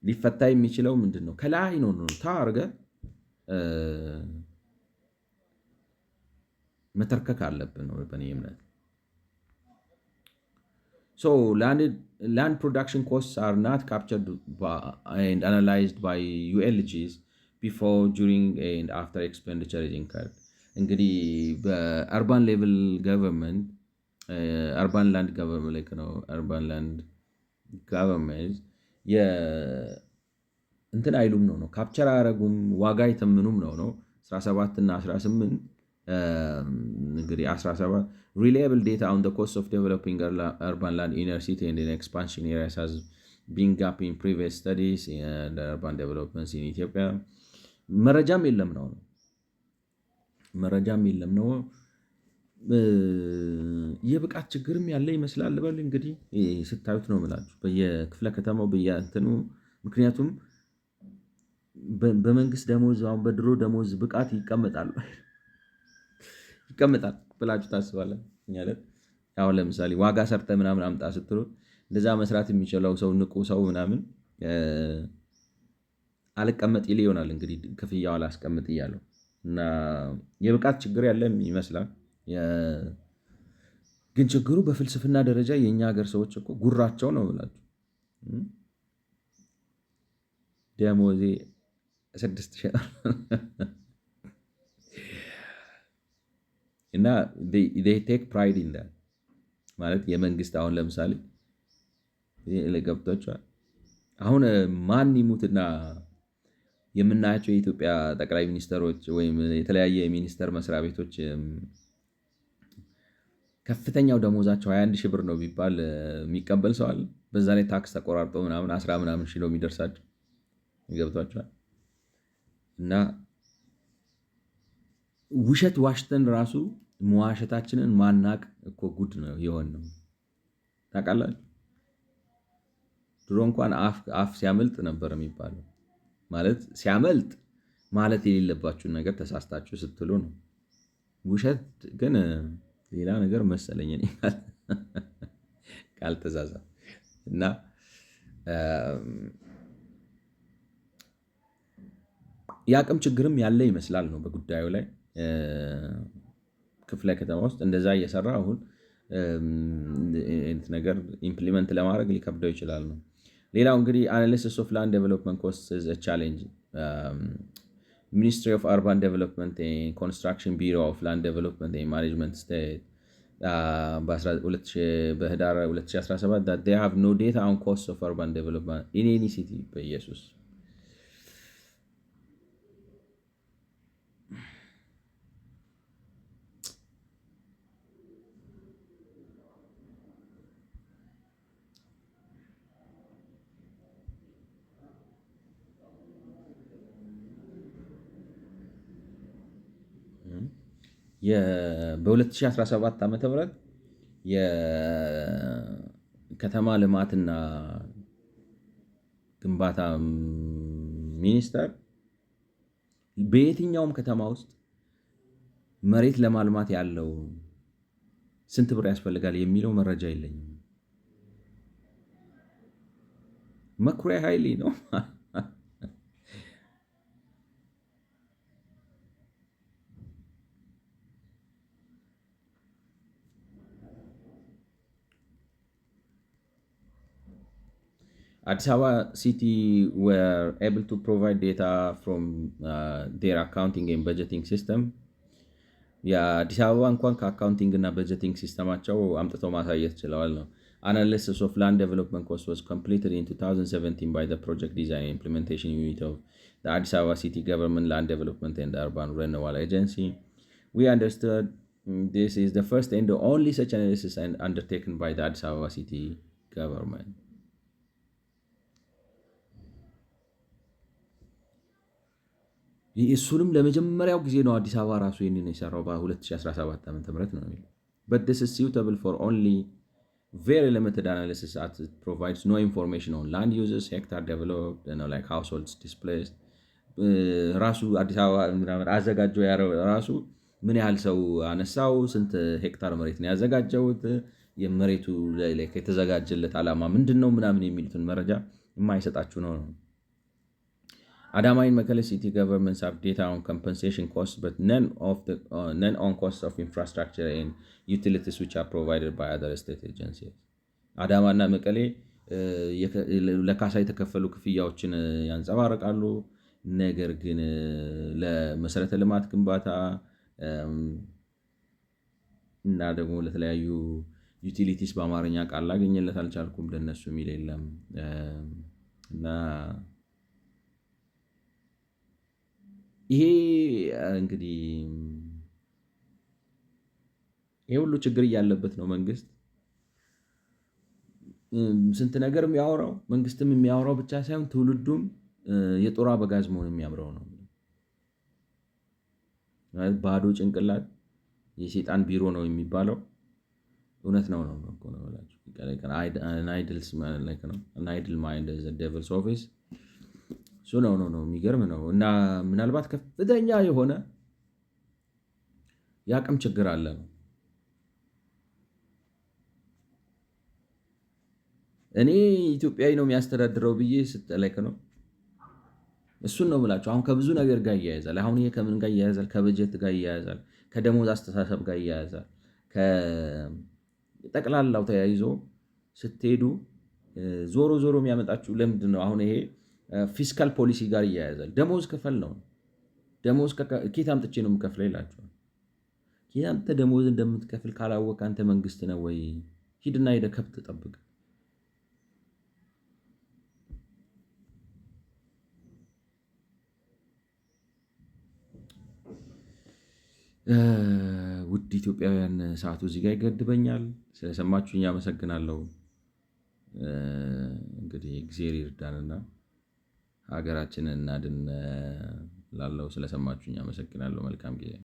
[SPEAKER 1] ሊፈታ የሚችለው ምንድን ነው? ከላይ ነው ታርገህ መተርከክ አለብን ነው በእኔ እምነት። So land production costs are not captured and analyzed by ULGs before, during and after expenditure is incurred. እንግዲህ በአርባን ሌቭል ገቨርንመንት አርባን ላንድ ገቨርንመንት ላይ ነው አርባን ላንድ ገቨርንመንት እንትን አይሉም ነው ካፕቸር አያረጉም ዋጋ አይተምኑም ነው 17 እና 18 እንግዲህ 17 reliable data on the cost of developing urban land inner city and in expansion areas has been gap in previous studies and urban developments in Ethiopia መረጃም የለም ነው የብቃት ችግርም ያለ ይመስላል በል እንግዲህ ስታዩት ነው የምላችሁ በየክፍለ ከተማው በየእንትኑ ምክንያቱም በመንግስት ደሞዝ አሁን በድሮ ደሞዝ ብቃት ይቀመጣል ብላችሁ ታስባለህ? አሁን ለምሳሌ ዋጋ ሰርተ ምናምን አምጣ ስትሉ እንደዛ መስራት የሚችለው ሰው ንቁ ሰው ምናምን አልቀመጥ ይል ይሆናል እንግዲህ ክፍያው አላስቀምጥ እያለው እና የብቃት ችግር ያለም ይመስላል። ግን ችግሩ በፍልስፍና ደረጃ የኛ ሀገር ሰዎች እኮ ጉራቸው ነው ብላችሁ ደሞዜ 6,000 እና they take pride in that ማለት የመንግስት አሁን ለምሳሌ ለገብቷቸዋል አሁን ማን ይሙትና የምናያቸው የኢትዮጵያ ጠቅላይ ሚኒስተሮች ወይም የተለያየ የሚኒስተር መስሪያ ቤቶች ከፍተኛው ደሞዛቸው 21,000 ብር ነው ቢባል የሚቀበል ሰው አለ? በዛ ላይ ታክስ ተቆራርጦ ምናምን 10 ምናምን ሺህ ነው የሚደርሳቸው ይገብቷቸዋል። እና ውሸት ዋሽተን ራሱ መዋሸታችንን ማናቅ እኮ ጉድ ነው የሆን ነው ታውቃላችሁ። ድሮ እንኳን አፍ ሲያመልጥ ነበር የሚባለው ማለት ሲያመልጥ ማለት የሌለባችሁን ነገር ተሳስታችሁ ስትሉ ነው። ውሸት ግን ሌላ ነገር መሰለኝ ካልተዛዛ እና የአቅም ችግርም ያለ ይመስላል ነው በጉዳዩ ላይ ክፍለ ከተማ ውስጥ እንደዛ እየሰራ አሁን ነገር ኢምፕሊመንት ለማድረግ ሊከብደው ይችላል ነው። ሌላው እንግዲህ አናሊሲስ ኦፍ ላንድ ዴቨሎፕመንት ኮስት ኢዝ አ ቻሌንጅ ሚኒስትሪ ኦፍ አርባን ዴቨሎፕመንት ኮንስትራክሽን ቢሮ ኦፍ ላንድ ዴቨሎፕመንት ማኔጅመንት ስቴት በህዳር 2017 that they have no data on costs of urban development in any city በኢየሱስ በ2017 ዓ.ም የከተማ ልማትና ግንባታ ሚኒስቴር በየትኛውም ከተማ ውስጥ መሬት ለማልማት ያለው ስንት ብር ያስፈልጋል የሚለው መረጃ የለኝም። መኩሪያ ኃይሌ ነው። Addis Ababa City were able to provide data from their accounting and budgeting system. የአዲስ አበባ እንኳን ከአካውንቲንግ እና በጀቲንግ ሲስተማቸው አምጥተው ማሳየት ችለዋል ነው። Analysis of land development cost was completed in 2017 by the Project Design and Implementation Unit of the Addis Ababa City Government Land Development and Urban Renewal Agency. We understood this is the first and the only such analysis undertaken by the Addis Ababa City Government. እሱንም ለመጀመሪያው ጊዜ ነው አዲስ አበባ ራሱ ይህንን የሰራው በ2017 ዓ.ም ነው የሚለው። But this is suitable for only very limited analysis as it provides no information on land uses, hectare developed, like households displaced. ራሱ አዲስ አበባ አዘጋጀው ያለው ራሱ ምን ያህል ሰው አነሳው፣ ስንት ሄክታር መሬት ነው ያዘጋጀውት፣ የመሬቱ ላይ የተዘጋጀለት ዓላማ ምንድነው ምናምን የሚሉትን መረጃ የማይሰጣችሁ ነው። Adama and Mekelle city governments have data on compensation costs, but none on costs of infrastructure and utilities which are provided by other state agencies. አዳማ እና መቀሌ ለካሳ የተከፈሉ ክፍያዎችን ያንጸባርቃሉ። ነገር ግን ለመሰረተ ልማት ግንባታ እና ደግሞ ለተለያዩ ዩቲሊቲስ በአማርኛ ቃል ላገኘለት አልቻልኩም። ለነሱ የሚል የለም እና ይሄ እንግዲህ ይሄ ሁሉ ችግር ያለበት ነው መንግስት ስንት ነገር የሚያወራው መንግስትም የሚያወራው ብቻ ሳይሆን ትውልዱም የጦር አበጋዝ መሆን የሚያምረው ነው። ባዶ ጭንቅላት የሰይጣን ቢሮ ነው የሚባለው እውነት ነው እኮ ነው ብላችሁ an idle mind is the devil's office ነው የሚገርም ነው። እና ምናልባት ከፍተኛ የሆነ የአቅም ችግር አለ ነው። እኔ ኢትዮጵያዊ ነው የሚያስተዳድረው ብዬ ስትለክ ነው እሱን ነው የምላቸው። አሁን ከብዙ ነገር ጋር ይያያዛል። አሁን ይሄ ከምን ጋር ይያያዛል? ከበጀት ጋር ይያያዛል፣ ከደሞዝ አስተሳሰብ ጋር ይያያዛል። ከጠቅላላው ተያይዞ ስትሄዱ ዞሮ ዞሮ የሚያመጣችሁ ለምንድን ነው? አሁን ይሄ ፊስካል ፖሊሲ ጋር ይያያዛል። ደሞዝ ክፈል ነው። ደሞዝ ኬት አምጥቼ ነው የምከፍለው ይላቸዋል። ኬት አምጥተህ ደሞዝ እንደምትከፍል ካላወቅ አንተ መንግስት ነው ወይ? ሂድና ሄደህ ከብት ጠብቅ። ውድ ኢትዮጵያውያን ሰዓቱ እዚህ ጋር ይገድበኛል። ስለሰማችሁኝ አመሰግናለሁ። እንግዲህ እግዚአብሔር ይርዳንና ሀገራችንን እናድን። ላለው ስለሰማችሁኝ አመሰግናለሁ። መልካም ጊዜ